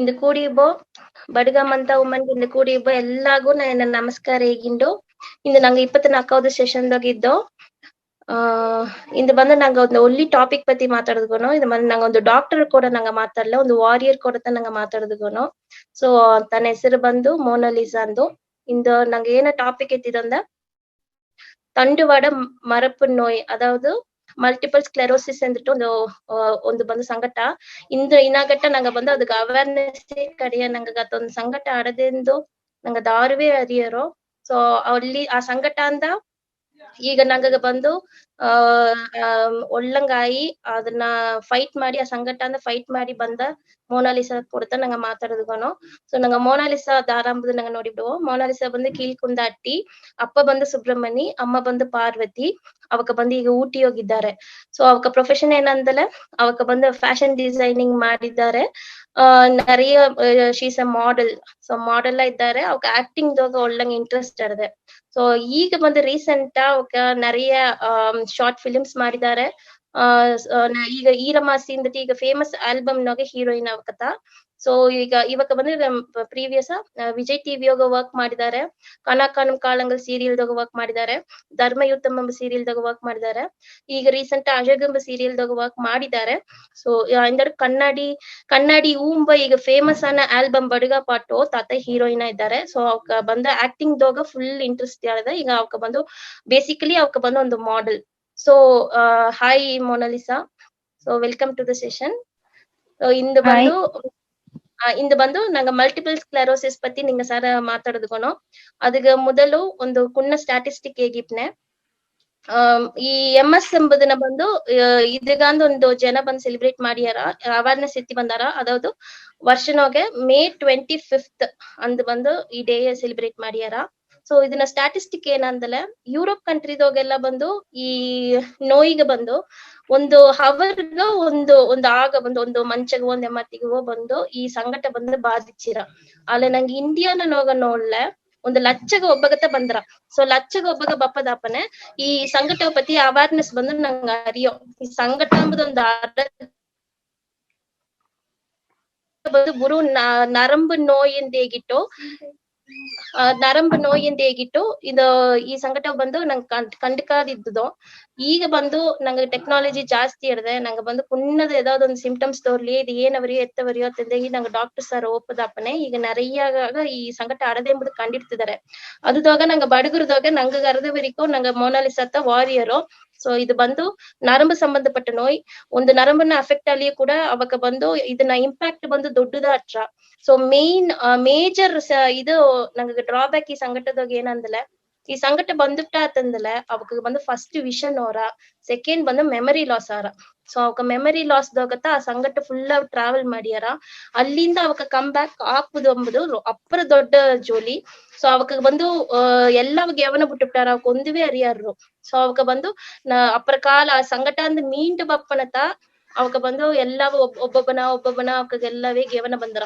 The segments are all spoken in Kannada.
ಇಂದು ಕೂಡಿಬ್ಬೋ ಬಡಗಮಂತ ಉಮ್ಮನ್ಗೆ ಇಂದು ಕೂಡಿಬ್ಬೋ ಎಲ್ಲಾಗೂ ನನ್ನ ನಮಸ್ಕಾರ ಹೇಗಿಂಡು ಇಂದು ನಂಗೆ 24வது ಸೆಷನ್ದಾಗ ಇದ್ದೋ ಇಂದು ಬಂದು ನಂಗೆ ಒಂದು ಒಳ್ಳೆ ಟಾಪಿಕ್ ಪத்தி ಮಾತಾಡೋದಗೋನು ಇದು ಬಂದು ನಂಗೆ ಒಂದು ಡಾಕ್ಟರ್ ಕೂಡ ನಂಗೆ ಮಾತಾಡಲ್ಲ ಒಂದು ವಾರಿಯರ್ ಕೂಡ ನಂಗೆ ಮಾತಾಡೋದಗೋನು ಸೊ ತನ್ನ ಹೆಸರು ಬಂದು ಮೋನಾಲಿಸಾ ಅಂದು ಇಂದು ನಂಗೆ ಏನ ಟಾಪಿಕ್ ಎತ್ತಿದಂದ தண்டுவட மரப்பு நோய் அதாவது மல்டிபிள் ஸ்க்ளெரோசிஸ் வந்துட்டு ಒಂದು ಬಂದು ಸಂಕಟ ಇಂದು ಇನಾಗಟ್ಟ ನಂಗೆ ಬಂದು ಅದಕ್ಕೆ ಅವೇರ್ನೆಸ್ ಕಡಿಯ ನಂಗೆ ಒಂದು ಸಂಕಟ ಆಡದೆಂದು ನಂಗೆ ದಾರುವೇ ಅರಿಯರೋ ಸೊ ಅಲ್ಲಿ ಆ ಸಂಕಟ ಅಂದ ಈಗ ನಂಗ ಬಂದು ಒಳ್ಳಂಗಾಯಿ ಅದನ್ನ ಫೈಟ್ ಮಾಡಿ ಆ ಸಂಕಟ ಅಂದ ಫೈಟ್ ಮಾಡಿ ಬಂದ ಮೋನಾಲಿಸಾ ಕೊಡ್ತಾ ನಂಗೆ ಮಾತಾಡೋದಗೋನು ಸೊ ನಂಗೆ ಮೋನಾಲಿಸಾ ದಾರಾಂಬದು ನಂಗೆ ನೋಡಿಬಿಡುವ ಮೋನಾಲಿಸಾ ಬಂದು ಕೀಳ್ಕುಂದಾಟಿ ಅಪ್ಪ ಬಂದು ಸುಬ್ರಹ್ಮಣಿ ಅಮ್ಮ ಬಂದು ಪಾರ್ವತಿ ಅವಕ್ಕ ಬಂದು ಈಗ ಊಟಿ ಹೋಗಿದ್ದಾರೆ ಸೊ ಅವಕ್ಕ ಪ್ರೊಫೆಷನ್ ಏನಂದಲ್ಲ ಅವಕ್ಕ ಬಂದು ಫ್ಯಾಷನ್ ಡಿಸೈನಿಂಗ್ ಮಾಡಿದ್ದಾರೆ நிறைய she's a model so model ಇದ್ದಾರೆ ಅವಕ್ಕ ಆಕ್ಟಿಂಗ್ ದಾಗ ಒಳ್ಳಂಗೆ ಇಂಟ್ರೆಸ್ಟ್ ಇದೆ ಸೊ ಈಗ ಬಂದು ರೀಸೆಂಟ್ ಅವಕ್ಕ நிறைய ಶಾರ್ಟ್ ಫಿಲಿಮ್ಸ್ ಮಾಡಿದ್ದಾರೆ ಈಗ ಈರಮಾಸಿ ಈಗ ಫೇಮಸ್ ಆಲ್ಬಮ್ ನಾಗ ಹೀರೋಯಿನ್ ಅವಕತ ಸೊ ಈಗ ಇವಕ್ಕ ಬಂದ್ರೆ ಪ್ರೀವಿಯಸ್ ವಿಜಯ್ ಟಿವಿಯೋಗ ವರ್ಕ್ ಮಾಡಿದ್ದಾರೆ ಕನಕಾನು ಕಾಳಂಗಲ್ ಸೀರಿಯಲ್ದಾಗ ವರ್ಕ್ ಮಾಡಿದ್ದಾರೆ ಧರ್ಮಯುದ್ಧಂ ಎಂಬ ಸೀರಿಯಲ್ದಾಗ ವರ್ಕ್ ಮಾಡಿದ್ದಾರೆ ಈಗ ರೀಸೆಂಟ್ ಅಜಗಂಬ ಸೀರಿಯಲ್ದಾಗ ವರ್ಕ್ ಮಾಡಿದ್ದಾರೆ ಸೊ ಇಂದರ್ ಕನ್ನಡಿ ಊಂಬ ಈಗ ಫೇಮಸ್ ಆನ ಆಲ್ಬಮ್ ಬಡುಗ ಪಾಟು ತಾತ ಹೀರೋಯಿನ್ ಇದ್ದಾರೆ ಸೊ ಅವಕ್ಕ ಬಂದ ಆಕ್ಟಿಂಗ್ ದಾಗ ಫುಲ್ ಇಂಟ್ರೆಸ್ಟ್ ಇದೆ ಈಗ ಅವಕ್ಕ ಬಂದು ಬೇಸಿಕಲಿ ಅವಕ್ಕ ಬಂದು ಒಂದು model so hi Monalisa so welcome to the session ಇಂದು ಬಂದು ನಂಗೆ ಮಲ್ಟಿಪಲ್ ಸ್ಕ್ಲೆರೋಸಿಸ್ ಪத்தி ನಿಂಗೆ ಸರ ಮಾತಾಡೋದಗೋನು ಅದಕ್ಕೆ ಮೊದಲು ಒಂದು ಕುಣ್ಣ ಸ್ಟಾಟಿಸ್ಟಿಕ್ ಹೇಗಿಪ್ನೆ ಈ MS ಎಂಬುದನ್ನ ಬಂದು ಇದೀಗಂದು ಒಂದು ಜನ ಬಂದು ಸೆಲೆಬ್ರೇಟ್ ಮಾಡಿಯಾರ ಅವೇರ್ನೆಸ್ ಎತ್ತಿ ಬಂದಾರ ಅದಾವುದು ವರ್ಷನೊಗೆ May 25th ಅಂದ್ ಬಂದು ಈ ಡೇ ಸೆಲೆಬ್ರೇಟ್ ಮಾಡಿಯಾರ ಸೊ ಇದನ್ನ ಸ್ಟಾಟಿಸ್ಟಿಕ್ ಏನಂದಲೆ ಯುರೋಪ್ ಕಂಟ್ರಿದೋಗೆಲ್ಲ ಬಂದು ಈ ನೋಯಿಗೆ ಬಂದು ಒಂದು ಹವರ್ಗ ಒಂದು ಆಗ ಬಂದು ಒಂದು ಮಂಚಗೋ ಒಂದು ಎಮ್ಮತ್ತಿಗೋ ಬಂದು ಈ ಸಂಕಟ ಬಂದು ಬಾಧಿಸಿರ ಅಲ್ಲ ನಂಗೆ ಇಂಡಿಯಾನ ನೋಡ್ಲೆ ಒಂದು ಲಚ್ಚಗ ಒಬ್ಬಗತ ಬಂದ್ರ ಸೊ ಲಚ್ಚಗ ಒಬ್ಬಗ ಬಪ್ಪದಾಪನೆ ಈ ಸಂಕಟ ಪತಿ ಅವೇರ್ನೆಸ್ ಬಂದು ನಂಗೆ ಅರಿಯೋ ಈ ಸಂಕಟ ಎಂಬುದೊಂದು ಬಂದು ಗುರು ನರಂಬು ನೋಯಿಂದ ಹೇಗಿಟ್ಟು ನರಂಬು ನೋಯಿಂದ ಹೇಗಿಟ್ಟು ಇದು ಈ ಸಂಕಟ ಬಂದು ನಂಗೆ ಕಂಡ್ಕಾದಿದ್ದು ಈಗ ಬಂದು ನಂಗೆ ಟೆಕ್ನಾಲಜಿ ಜಾಸ್ತಿ ಇರದೆ ನಂಗೆ ಬಂದು ಕುಣ್ಣದ ಯಾವ್ದೋ ಒಂದು ಸಿಂಪ್ಟಮ್ಸ್ ತೋರ್ಲಿ ಇದು ಏನವರಿಯೋ ಎತ್ತವರಿಯೋ ಅಂತಂದೇಗಿ ನಂಗೆ ಡಾಕ್ಟರ್ ಸರ್ ಒಪ್ಪದಪ್ಪನೆ ಈಗ நிறையாக ಈ ಸಂಕಟ ಆಡದೆ ಎಂಬುದು ಕಂಡಿಡ್ತಿದ್ದಾರೆ ಅದುದಾಗ ನಂಗೆ ಬಡಗುರದಾಗ ನಂಗೆ ಅರ್ಧವರಿಕೋ ನಂಗೆ ಮೋನಾಲಿಸಾ ವಾರಿಯರು ಸೊ ಇದು ಬಂದು ನರಂಬು ಸಂಬಂಧಪಟ್ಟ ನೋಯ್ ಒಂದು ನರಂಬನ್ನ ಅಫೆಕ್ಟ್ ಅಲ್ಲಿ ಕೂಡ ಅವಕ್ಕ ಬಂದು ಇದನ್ನ ಇಂಪ್ಯಾಕ್ಟ್ ಬಂದು ದೊಡ್ಡದ ಅಟ್ರ ಸೊ ಮೇಜರ್ ಇದು ನಂಗೆ ಡ್ರಾಬ್ಯಾಕ್ ಈ ಸಂಕಟದಾಗ ಏನಂದಲೆ ಈ ಸಂಕಟ ಬಂದುಟ್ಟ ಅಂತಂದಲೆ ಅವಕ್ಕ ಬಂದು ಫಸ್ಟ್ ವಿಷನ್ ಅವರ ಸೆಕೆಂಡ್ ಬಂದು ಮೆಮರಿ ಲಾಸ್ ಆರ ಸೊ ಅವಕ್ಕ ಮೆಮರಿ ಲಾಸ್ ದಾಗತ್ತ ಆ ಸಂಕಟ ಫುಲ್ ಟ್ರಾವೆಲ್ ಮಾಡ್ಯಾರ ಅಲ್ಲಿಂದ ಅವಕ್ಕ ಕಮ್ ಬ್ಯಾಕ್ ಹಾಕುದು ಎಂಬುದು ಅಪ್ಪರ ದೊಡ್ಡ ಜೋಲಿ ಸೊ ಅವಕ್ಕ ಬಂದು ಎಲ್ಲ ಯವನ ಬಿಟ್ಟುಬಿಟ್ಟಾರ ಅವಕ್ಕ ಒಂದುವೇ ಅರಿಯಾರು ಸೊ ಅವಕ್ಕ ಬಂದು ಅಪ್ಪರ ಕಾಲ ಆ ಸಂಕಟ ಅಂದ್ ಮೀಂಡು ಬಪ್ಪನತ ಅವಕ್ಕ ಬಂದು ಎಲ್ಲ ಒಬ್ಬೊಬ್ಬನ ಅವಕ್ಕ ಎಲ್ಲವೇ ಗೆವನ ಬಂದರ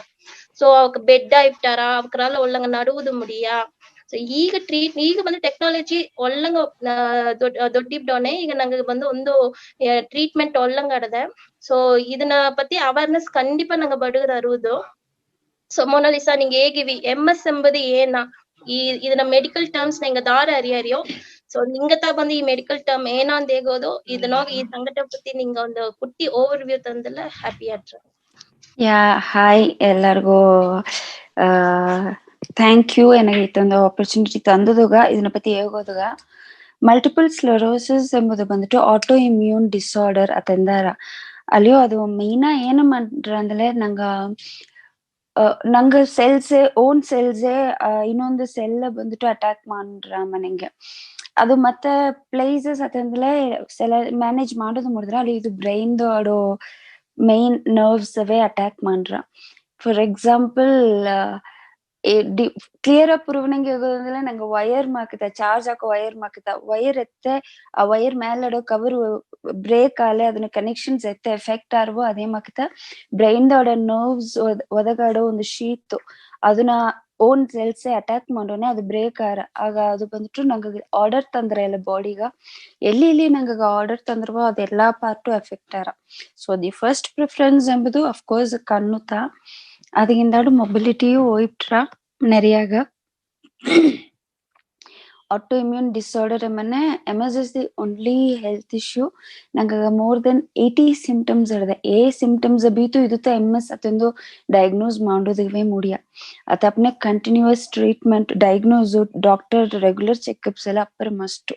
ಸೊ ಅವಕ್ಕ ಬೆಡ್ ಇಟ್ಟಾರ ಅವಕ್ಕೆಲ್ಲ ಒಳ್ಳಂಗ ನಡುವುದು ಮುಡಿಯ ಸೊ ಈಗ ಬಂದು ಟೆಕ್ನಾಲಜಿ ಒಳ್ಳಂಗ ದೊಡ್ಡಿಬ್ಡವನೆ ಈಗ ನಂಗೆ ಬಂದು ಒಂದು ಟ್ರೀಟ್ಮೆಂಟ್ ಒಳ್ಳಂಗ ಆಡದೆ ಸೊ ಇದನ್ನ ಪತಿ ಅವೇರ್ನೆಸ್ ಕಂಡಿಪ ನಂಗೆ ಬಡುಗರ ಅರುವುದು ಸೊ ಮೋನಾಲಿಸಾ ನಿಂಗೆ ಹೇಗಿವಿ MS ಎಂಬುದು ಏನ ಇದನ್ನ ಮೆಡಿಕಲ್ ಟರ್ಮ್ಸ್ ನಿಂಗೆ ದಾರ ಅರಿಯೋ ಸೊ ನಿಂಗತ ಬಂದು ಈ ಮೆಡಿಕಲ್ ಟರ್ಮ್ ಏನಂದ ಹೇಗೋದು ಇದನ್ನ ಈ ಸಂಕಟ ಪತಿ ನಿಂಗ ಒಂದು ಕುಟ್ಟಿ ಓವರ್ ವ್ಯೂ ತಂದಲ್ಲ ಹ್ಯಾಪಿ ಆಟ್ರ ಹಾಯ್ ಎಲ್ಲರಿಗೂ ಥ್ಯಾಂಕ್ ಯು ನನಗೆ ಇತ್ತೊಂದು ಆಪರ್ಚುನಿಟಿ ತಂದದಾಗ ಇದನ್ನ ಪತಿ ಹೇಗೋದಾಗ ಮಲ್ಟಿಪಲ್ ಸ್ಕ್ಲೆರೋಸಿಸ್ ಎಂಬುದು ಬಂದ್ಬಿಟ್ಟು ಆಟೋ ಇಮ್ಯೂನ್ ಡಿಸಾರ್ಡರ್ ಅತಂದಾರ ಅಲ್ಲಿಯೋ ಅದು ಮೇಯ್ನ ಏನು ಮಾಡ್ರ ಅಂದ್ರೆ ನಂಗೆ ಓನ್ ಸೆಲ್ಸೇ ಇನ್ನೊಂದು ಸೆಲ್ ಬಂದ್ಬಿಟ್ಟು ಅಟ್ಯಾಕ್ ಮಾಡ್ರ ಮನೆಗೆ ಅದು ಮತ್ತೆ ಪ್ಲೇಸಸ್ ಅತಂದ್ರೆ ಮ್ಯಾನೇಜ್ ಮಾಡೋದು ಮಾಡಿದ್ರೆ ಅಲ್ಲಿ ಇದು ಬ್ರೈನ್ ಆಡೋ ಮೇನ್ ನರ್ವ್ಸ್ ಅವೇ ಅಟ್ಯಾಕ್ ಮಾಡ್ರ ಫಾರ್ ಎಕ್ಸಾಂಪಲ್ ಕ್ಲಿಯರ್ ಆಗಿ ಪುರುವಣಂಗೆ ಹೋಗೋದಂದ್ರೆ ನಂಗೆ ವೈರ್ ಮಾಕಿತ ಚಾರ್ಜ್ ಹಾಕೋ ವೈರ್ ಎತ್ತೆ ಆ ವೈರ್ ಮೇಲಾಡೋ ಕವರ್ ಬ್ರೇಕ್ ಆಲೆ ಅದನ್ನ ಕನೆಕ್ಷನ್ಸ್ ಎತ್ತೆ ಎಫೆಕ್ಟ್ ಆರ್ವೋ ಅದೇ ಮಾಕಿತ ಬ್ರೈನ್ ಆಡೋ ನರ್ವ್ಸ್ ಒದಗಾಡೋ ಒಂದು ಶೀಟ್ ಅದನ್ನ ಓನ್ ಸೆಲ್ಸೇ ಅಟ್ಯಾಕ್ ಮಾಡೋನೆ ಅದು ಬ್ರೇಕ್ ಆಗ ಅದು ಬಂದ್ಬಿಟ್ಟು ನಂಗೆ ಆರ್ಡರ್ ತಂದ್ರೆ ಎಲ್ಲ ಬಾಡಿಗ ಎಲ್ಲಿ ನಂಗೆ ಆರ್ಡರ್ ತಂದ್ರವೋ ಅದೆಲ್ಲಾ ಪಾರ್ಟು ಎಫೆಕ್ಟ್ ಆರ ಸೊ ದಿ ಫಸ್ಟ್ ಪ್ರಿಫರೆನ್ಸ್ ಎಂಬುದು ಅಫ್ಕೋರ್ಸ್ ಕಣ್ಣುತ அதுகிந்தாடு மொபிலிட்டியும் போயிட்டுறா நிறையாக. autoimmune disorder emane MS is the only health issue nanga more than 80 symptoms irade a symptoms bitu iduta MS atendo diagnose ಮಾಡೋದಕ್ಕೆ ಮುಡಿಯ ಅದಪ್ನೆ continuous treatment diagnose doctor regular checkups ಎಲ್ಲ ಅಪ್ಪರ್ ಮಸ್ಟ್.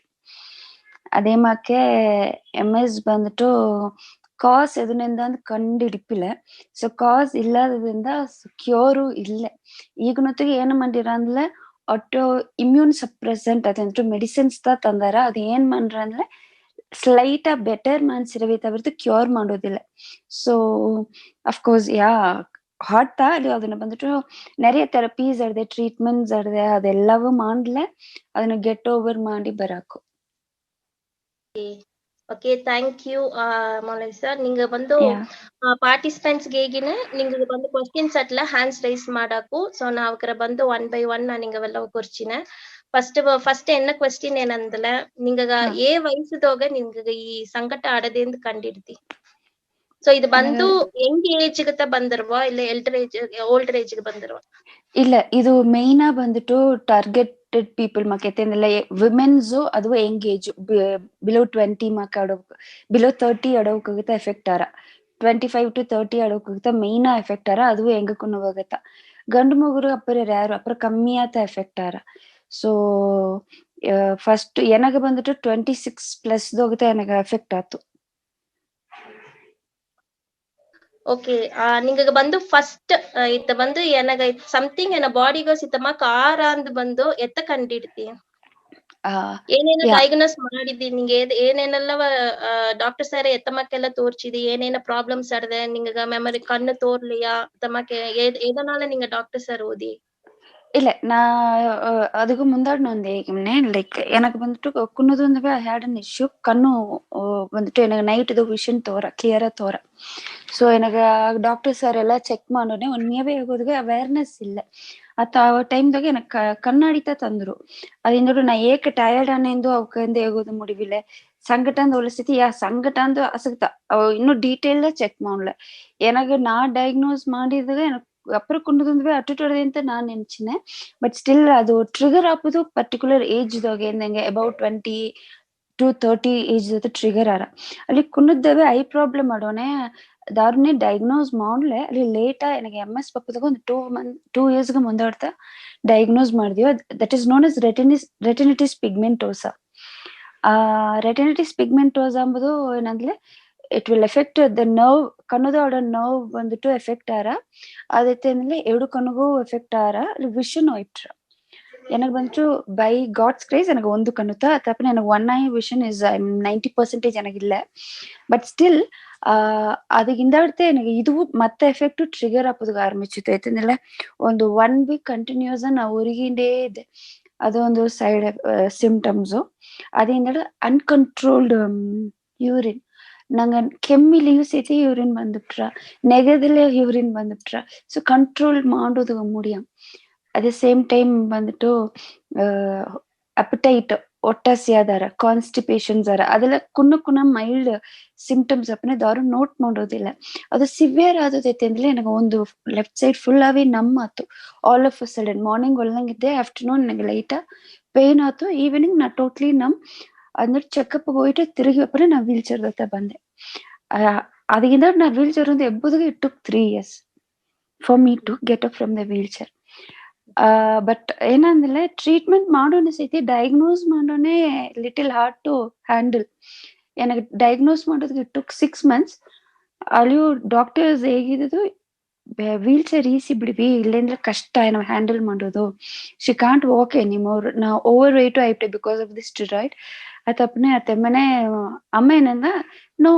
ಅದೇ ಮಾಕೆ MS ಬಂದ್ಬಿಟ್ಟು ಕಾಸ್ ಎದರಿಂದ ಕಂಡು ಹಿಡಿಪಿಲ್ಲ. ಸೊ ಕಾಸ್ ಇಲ್ಲದ್ರಿಂದ ಕ್ಯೂರು ಇಲ್ಲ. ಈಗನೊತ್ತಿಗೆ ಏನು ಮಾಡಿರ ಅಂದ್ರೆ ಆಟೋ ಇಮ್ಯೂನ್ ಸಪ್ರೆಸೆಂಟ್ ಅದಂತೂ ಮೆಡಿಸಿನ್ಸ್ ತಂದಾರ. ಅದ್ ಏನ್ ಮಾಡ್ರ ಅಂದ್ರೆ ಸ್ಲೈಟ್ ಬೆಟರ್ ಮಾಡ್ಸಿರವೆ ತವಿರ್ತು ಕ್ಯೂರ್ ಮಾಡೋದಿಲ್ಲ. ಸೊ ಅಫ್ಕೋರ್ಸ್ ಹಾಟ್ ಅಲ್ಲಿ ಅದನ್ನ ಬಂದ್ಬಿಟ್ಟು நிறைய ಥೆರಪೀಸ್ ಇದೆ, ಟ್ರೀಟ್ಮೆಂಟ್ಸ್ ಇದೆ, ಅದೆಲ್ಲವೂ ಮಾಡ್ಲೆ ಅದನ್ನ ಗೆಟ್ ಓವರ್ ಮಾಡಿ ಬರಾಕು. Okay, thank you Monalisa. ನಿಂಗ ಬಂದು ಪಾರ್ಟಿಸಿಪೆಂಟ್ಸ್ ಹೇಗಿನ ನಿಂಗ ಬಂದು ಕ್ವಶನ್ಸ್ ಅಟ್ಲ ಹ್ಯಾಂಡ್ಸ್ ರೈಸ್ ಮಾಡಾಕು. ಸೊ ನಾವಕರ ಬಂದು 1 by 1 ನಿಂಗವೆಲ್ಲ ಕೊರ್ಚಿನ. ಫಸ್ಟ್ என்ன ಕ್ವಶನ್ ಏನಂದಲ ನಿಂಗ ಏ ವಯಸ್ಸದೋಗ ನಿಂಗ ಈ ಸಂಕಟ ಆಡದೆಂದು ಕಂಡಿಡ್ತಿ? ಸೊ ಇದು ಬಂದು ಯಂಗ್ ಏಜ್ ಗತ ಬಂದಿರುವ ಇಲ್ಲ ಓಲ್ಡರ್ ಏಜ್ ಬಂದಿರುವ? ಇಲ್ಲ, ಇದು ಮೇನ್ ಬಂದ್ಬಿಟ್ಟು ಟಾರ್ಗೆಟೆಡ್ ಪೀಪಲ್ ಮಾಕೈತೆ ವಿಮೆನ್ಸ್ ಅದು ಯಂಗ್ ಏಜ್ ಬಿಲೋ 20 ಬಿಲೋ 30 ಅಡವಕ್ಕಾಗತ್ತ ಎಫೆಕ್ಟ್ ಆರ. 25 to 30 ಅಡವಕ್ಕಾಗತ್ತ ಮೇನ್ ಎಫೆಕ್ಟ್ ಆರ. ಅದು ಹೆಂಗಕ್ಕೂ ಹೋಗತ್ತ. ಗಂಡು ಮಗುರು ಅಪ್ಪರ ಯಾರು ಅಪ್ಪರ ಕಮ್ಮಿ ಆತ ಎಫೆಕ್ಟ್ ಆರ. ಸೊ ಫಸ್ಟ್ ಎನಗ ಬಂದ್ಬಿಟ್ಟು 26+ ಹೋಗತ್ತ ಎನಗ ಎಫೆಕ್ಟ್ ಆತು. ಓಕೆ, ನಿಂಗ ಬಂದು ಫಸ್ಟ್ ಇತ್ತ ಬಂದು ಎನಗ ಸಮಥಿಂಗ್ ಎನ ಬಾಡಿಗ ಸಿತ್ತಮ ಕಾರ ಅಂದ್ ಬಂದು ಎತ್ತ ಕಂಡಿಡ್ತಿ? ಏನೇನ ಡಯಾಗ್ನೋಸ್ ಮಾಡಿದ್ದಿ? ನಿಂಗೆ ಏನೇನೆಲ್ಲ ಡಾಕ್ಟರ್ ಸರ್ ಎತ್ತಮಕ್ಕೆಲ್ಲ ತೋರ್ಚಿದಿ? ಏನೇನ ಪ್ರಾಬ್ಲಮ್ಸ್ ಆಡದೆ ನಿಂಗ? ಮೆಮರಿ ಕಣ್ಣು ತೋರ್ಲಿಯಾ ತಮಕ್ಕೆ ಏದನಾಲ ನಿಂಗ ಡಾಕ್ಟರ್ ಸರ್ ಓದಿ? இல்ல நான் அதுக்கு முந்தாடி வந்தேன். லைக் எனக்கு வந்துட்டு குன்னது வந்து ஐ ஹேட் அன் இஷ்யூ. கண்ணு வந்துட்டு எனக்கு நைட் ஏதோ விஷன் ಕ್ಲಿಯರಾ ತೋರ. ಸೊ எனக்கு ಡಾಕ್ಟರ್ ಸರ್ ಎಲ್ಲ ಚೆಕ್ ಮಾಡೋನೆ ಉண்மையாவே ಆಗೋದಕ್ಕೆ ಅವೇರ್ನೆಸ್ ಇಲ್ಲ. ಆ ಟೈಮ್ದಾಗ எனக்கு ಕಣ್ಣಾಡಿತ ತಂದ್ರು. ಅದಿಂದೋಡು ನಾ ಏಕ ಟಯರ್ಡ್ ಅನ್ನೆಂದು ಅವಕಂದು ಆಗೋದು ಮುಡಿವಿಲ್ಲ. ಸಂಗಟಂದು ಒಲಿಸ್ಥಿತಿ ಸಂಗಟಂದು ಅಸಕ್ತ ಇನ್ನೂ ಡೀಟೇಲ್ ಚೆಕ್ ಮಾಡಲ. எனக்கு நான் டயக்னோஸ் ಮಾಡಿದಾಗ எனக்கு அப்புறம் கொண்டு வந்து அட்டுட்டோட ಅಂತ ನಾನ್ ನೆನ್ಚಿನೆ. ಬಟ್ ಸ್ಟಿಲ್ ಅದು ಟ್ರಿಗರ್ ಆಪದು ಪರ್ಟಿಕ್ಯುಲರ್ ಏಜ್ ದಾಗ ಏನಂಗೆ ಅಬೌಟ್ 20 to 30 ಏಜ್ ಜೊತೆ ಟ್ರಿಗರ್ ಆರ. ಅಲ್ಲಿ ಕುನ್ನದ್ದವೆ ಐ ಪ್ರಾಬ್ಲಮ್ ಮಾಡೋನೆ ದಾರುನೆ ಡಯಾಗ್ನೋಸ್ ಮಾಡ್ಲೆ. ಅಲ್ಲಿ ಲೇಟಾ ನನಗೆ MS ಪಕ್ಕದಾಗ ಒಂದು 2 years ಮುಂದಾಡ್ತಾ ಡಯಾಗ್ನೋಸ್ ಮಾಡಿದ್ಯೋ. That is known as retinitis pigmentosa. Retinitis pigmentosa ಎಂಬುದು ಏನಂದ್ರೆ it will affect the nerve. ಕಣ್ಣುದ ನರ್ವ್ ಬಂದ್ಬಿಟ್ಟು ಎಫೆಕ್ಟ್ ಆರ. ಅದೈತೆ ಅಂದ್ರೆ 2 ಕಣ್ಣಿಗೂ ಎಫೆಕ್ಟ್ ಆರ. ವಿಷನ್ ಹೋಯ್ಟ್ರ எனக்கு வந்துட்டு பை காட்ஸ் கிரேஸ் எனக்கு ಒಂದು ಕಣ್ಣುತ್ತ ತಪ್ಪನೆ எனக்கு 1 eye vision is 90% எனக்கு ಇಲ್ಲ. ಬಟ್ ಸ್ಟಿಲ್ ಅದಕ್ಕಿಂತ எனக்கு இதுவு மத்த ಎಫೆಕ್ಟ್ ಟ್ರಿಗರ್ ಆಪೋದಕ್ಕೆ ಆರಂಭಿಸಿತು. ಯಾಕಂದ್ರೆ ಒಂದು 1 week ಕಂಟಿನ್ಯೂಸ್ ನಾವು ಉರಿಗಿಂಡೇ ಇದೆ. ಅದೊಂದು ಸೈಡ್ ಸಿಂಪ್ಟಮ್ಸ್. ಅದೇಂದ್ರೆ ಅನ್ಕಂಟ್ರೋಲ್ಡ್ ಯೂರಿನ್. ನಂಗೆ ಕೆಮ್ಮಿಲಿಯೂ ಸಹಿತ ಯೂರಿನ್ ಬಂದ್ಬಿಟ್ರ, ನೆಗದಲ್ಲೇ ಯೂರಿನ್ ಬಂದ್ಬಿಟ್ರ. ಸೊ ಕಂಟ್ರೋಲ್ ಮಾಡೋದು ಮುಡಿಯ. ಅದೇ ಸೇಮ್ ಟೈಮ್ ಬಂದ್ಬಿಟ್ಟು ಅಪಟೈಟ್ ಒಟ್ಟಾಸಿಯಾದಾರ, ಕಾನ್ಸ್ಟಿಪೇಷನ್ಸ್ ಆರ, ಅದೆಲ್ಲ ಕುನ್ನ ಮೈಲ್ಡ್ ಸಿಂಪ್ಟಮ್ಸ್ ಅಪ್ಪನೆ ದಾರು ನೋಟ್ ಮಾಡೋದಿಲ್ಲ. ಅದು ಸಿವಿಯರ್ ಆದದೈತೆ ಅಂದ್ರೆ ನನಗೆ ಒಂದು ಲೆಫ್ಟ್ ಸೈಡ್ ಫುಲ್ ಆಗಿ ನಮ್ಮಾತು. All of a sudden morning ಒಳ್ಳಂಗಿದ್ದೆ, ಆಫ್ಟರ್ನೂನ್ ನನಗೆ ಲೈಟಾ ಪೇನ್ ಆಯ್ತು, ಈವ್ನಿಂಗ್ ನಾ ಟೋಟ್ಲಿ ಅಂದ್ರೆ ಚೆಕಪ್ ಹೋಯ್ತು. ತಿರುಗಿ ಅಪ್ಪನೆ ನಾ ವೀಲ್ ಚೇರ್ ಜೊತೆ ಬಂದೆ. ಅದಕ್ಕಿಂತ ನಾ ವೀಲ್ ಚೇರ್ ಒಂದು ಎಬ್ಬುದಿಗೆ it took 3 years for me to get up from the wheelchair. But ಏನಂದ್ರೆ ಟ್ರೀಟ್ಮೆಂಟ್ ಮಾಡೋಣ ಸೈತಿ ಡಯಾಗ್ನೋಸ್ ಮಾಡೋನೆ ಲಿಟಲ್ ಹಾರ್ಡ್ ಟು ಹ್ಯಾಂಡಲ್. ನನಗೆ ಡಯಾಗ್ನೋಸ್ ಮಾಡೋದಕ್ಕೆ ಟುಕ್ 6 months. ಅಲ್ಲಿಯೂ ಡಾಕ್ಟರ್ಸ್ ಹೇಗಿದ್ದು ವೀಲ್ ಚೇರ್ ಈಸಿ ಬಿಡ್ವಿ, ಇಲ್ಲೇಂದ್ರೆ ಕಷ್ಟ ನಾವು ಹ್ಯಾಂಡಲ್ ಮಾಡೋದು. She can't walk anymore. ನಾ ಓವರ್ ವೆಯ್ಟು ಆಯ್ತು ಬಿಕಾಸ್ ಆಫ್ ದಿ ಸ್ಟೆರಾಯ್ಡ್. ಅತ್ತಪ್ಪನೆ ಅತ್ತಮ್ಮನೆ ಅಮ್ಮ ಏನಂದ, ನೋ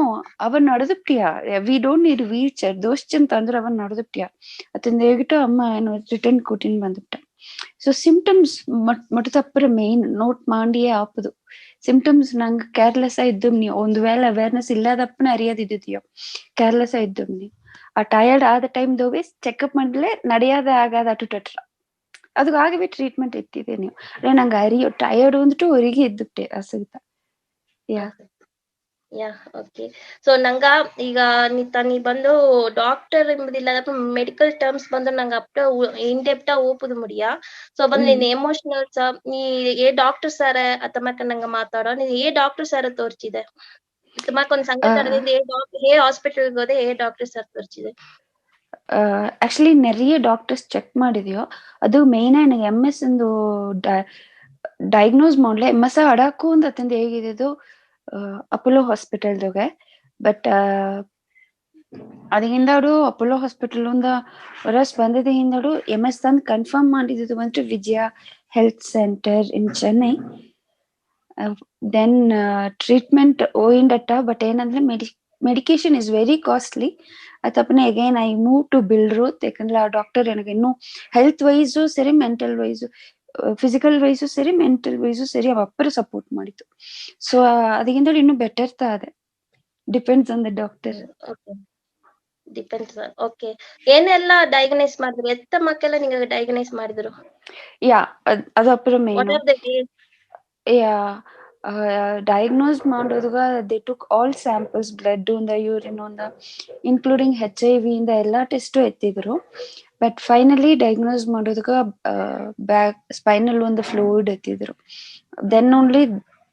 ಅವನ್ ನಡೆದುಬಿಟ್ಟಿಯಾ, we don't need wheel chair ದೋಸ್ತ್ ಅಂತ ಅಂದ್ರೆ ಅವನ್ ನಡೆದುಬಿಟ್ಟಿಯಾ ಅತ್ತಂದು ಹೇಳ್ಬಿಟ್ಟು ಅಮ್ಮ ಏನು ರಿಟರ್ನ್ ಕೂಟಿನ್ ಬಂದ್ಬಿಟ್ಟ. ಸೊ ಸಿಂಪ್ಟಮ್ಸ್ ಮೊಟ್ಟತಪ್ಪರ ಮೇನ್ ನೋಟ್ ಮಾಡಿಯೇ ಆಪದು. ಸಿಂಪ್ಟಮ್ಸ್ ನಂಗೆ ಕೇರ್ಲೆಸ್ ಇದ್ದು ನೀವು ಒಂದು ವೇಳೆ ಅವೇರ್ನೆಸ್ ಇಲ್ಲದಪ್ಪನ ಅರಿಯೋದಿದ್ಯೋ ಕೇರ್ಲೆಸ್ ಇದ್ದು ನೀವು ಆ ಟಯರ್ಡ್ ಆದ ಟೈಮ್ ದೋಗಿ ಚೆಕಪ್ ಮಾಡ್ಲೆ ನಡೆಯಾದ ಆಗಾದ ಅಟುಟಟ್ರ ಅದು ಆಗವೇ ಟ್ರೀಟ್ಮೆಂಟ್ ಇಟ್ಟಿದೆ ನೀವು. ನಂಗೆ ಅರಿಯೋ ಟಯರ್ಡ್ வந்துட்டு ಒರಿಗೆ ಇದ್ದುಬಿಟ್ಟೆ ಅಸಗಿತ. ಯಾ ಯಾ ಓಕೆ. ಸೊ ನಂಗ ಈಗ ನೀ ಬಂದು டாக்டர் என்பதில்ல மெடிக்கல் டர்ம்ஸ் வந்து நாங்க அப்ப இன்டெப்டா ఊపుదు ముడియా సో ಬಂದು ನೀನ್ ಎಮೋಷನಲ್ಸ್ ನೀ ఏ డాక్టర్ సార్ అతమక ನಂಗ ಮಾತಾಡೋ ನೀ ఏ డాక్టర్ సార్ ತೋರ್ಚಿದೆ ಅತಮಕ ಒಂದ್ ಸಂಕಟ ನಡೆದಿಂದ ఏ ಹಾಸ್ಪಿಟಲ್ ಹೋದೆ ఏ డాక్టర్ సార్ ತೋರ್ಚಿದೆ ಆಕ್ಚುಲಿ நிறைய ಡಾಕ್ಟರ್ಸ್ ಚೆಕ್ ಮಾಡಿದ್ಯೋ ಅದು ಮೇನ್ ನನಗೆ MS ಒಂದು ಡಯಾಗ್ನೋಸ್ ಮಾಡ್ಲೆ MS ಅಡಾಕು ಅಂತ ಅತಂದು ಹೇಗಿದ್ದು ಅಪೋಲೋ ಹಾಸ್ಪಿಟಲ್ದಾಗೆ ಬಟ್ ಅದಿಂದಾಡು ಅಪೋಲೋ ಹಾಸ್ಪಿಟಲ್ ಹೊರಸ್ ಬಂದಿದ್ದ ಹಿಂದಾಡು MS ತಂದು ಕನ್ಫರ್ಮ್ ಮಾಡಿದ್ದು ಬಂತು Vijaya health centre in Chennai then treatment ಓಯಿಂಡಟ್ಟ ಬಟ್ ಏನಂದ್ರೆ ಮೆಡಿಕೇಶನ್ ಇಸ್ ವೆರಿ ಕಾಸ್ಟ್ಲಿ ಅದಪ್ಪನೆ again I move to Billroth ಯಾಕಂದ್ರೆ ಆ ಡಾಕ್ಟರ್ ನನಗೆ ಇನ್ನೂ ಹೆಲ್ತ್ ವೈಸು ಸರಿ ಮೆಂಟಲ್ ವೈಸು ಫಿಸಿಕಲ್ ವೈಸು ಸರಿ ಮೆಂಟಲ್ ವೈಸು ಸರಿ ಅವ ಅಪ್ಪರು ಸಪೋರ್ಟ್ ಮಾಡಿತ್ತು ಸೊ ಅದಕ್ಕಿಂತ ಇನ್ನೂ ಬೆಟರ್ ತಾ ಅದೇ depends on the doctor depends okay ಏನೆಲ್ಲ ಡಯಾಗ್ನೈಸ್ ಮಾಡಿದ್ರು ಎತ್ತ ಮಕ್ಕೆಲ್ಲ ನಿಂಗೆ ಡಯಾಗ್ನೈಸ್ ಮಾಡಿದ್ರು ಯಾ ಅದು ಅಪ್ಪರ ಮೇನ್ ಯಾ ಡಯಾಗ್ನೋಸ್ ಮಾಡೋದಾಗ they took all samples blood ಒಂದ ಯೂರಿನ್ ಒಂದ ಇನ್ಕ್ಲೂಡಿಂಗ್ HIV ಇಂದ ಎಲ್ಲಾ ಟೆಸ್ಟು ಎತ್ತಿದ್ರು ಬಟ್ ಫೈನಲಿ ಡಯಾಗ್ನೋಸ್ ಮಾಡೋದಾಗ ಬ್ಯಾಕ್ ಸ್ಪೈನಲ್ ಒಂದು ಫ್ಲೂಯಿಡ್ ಎತ್ತಿದ್ರು then only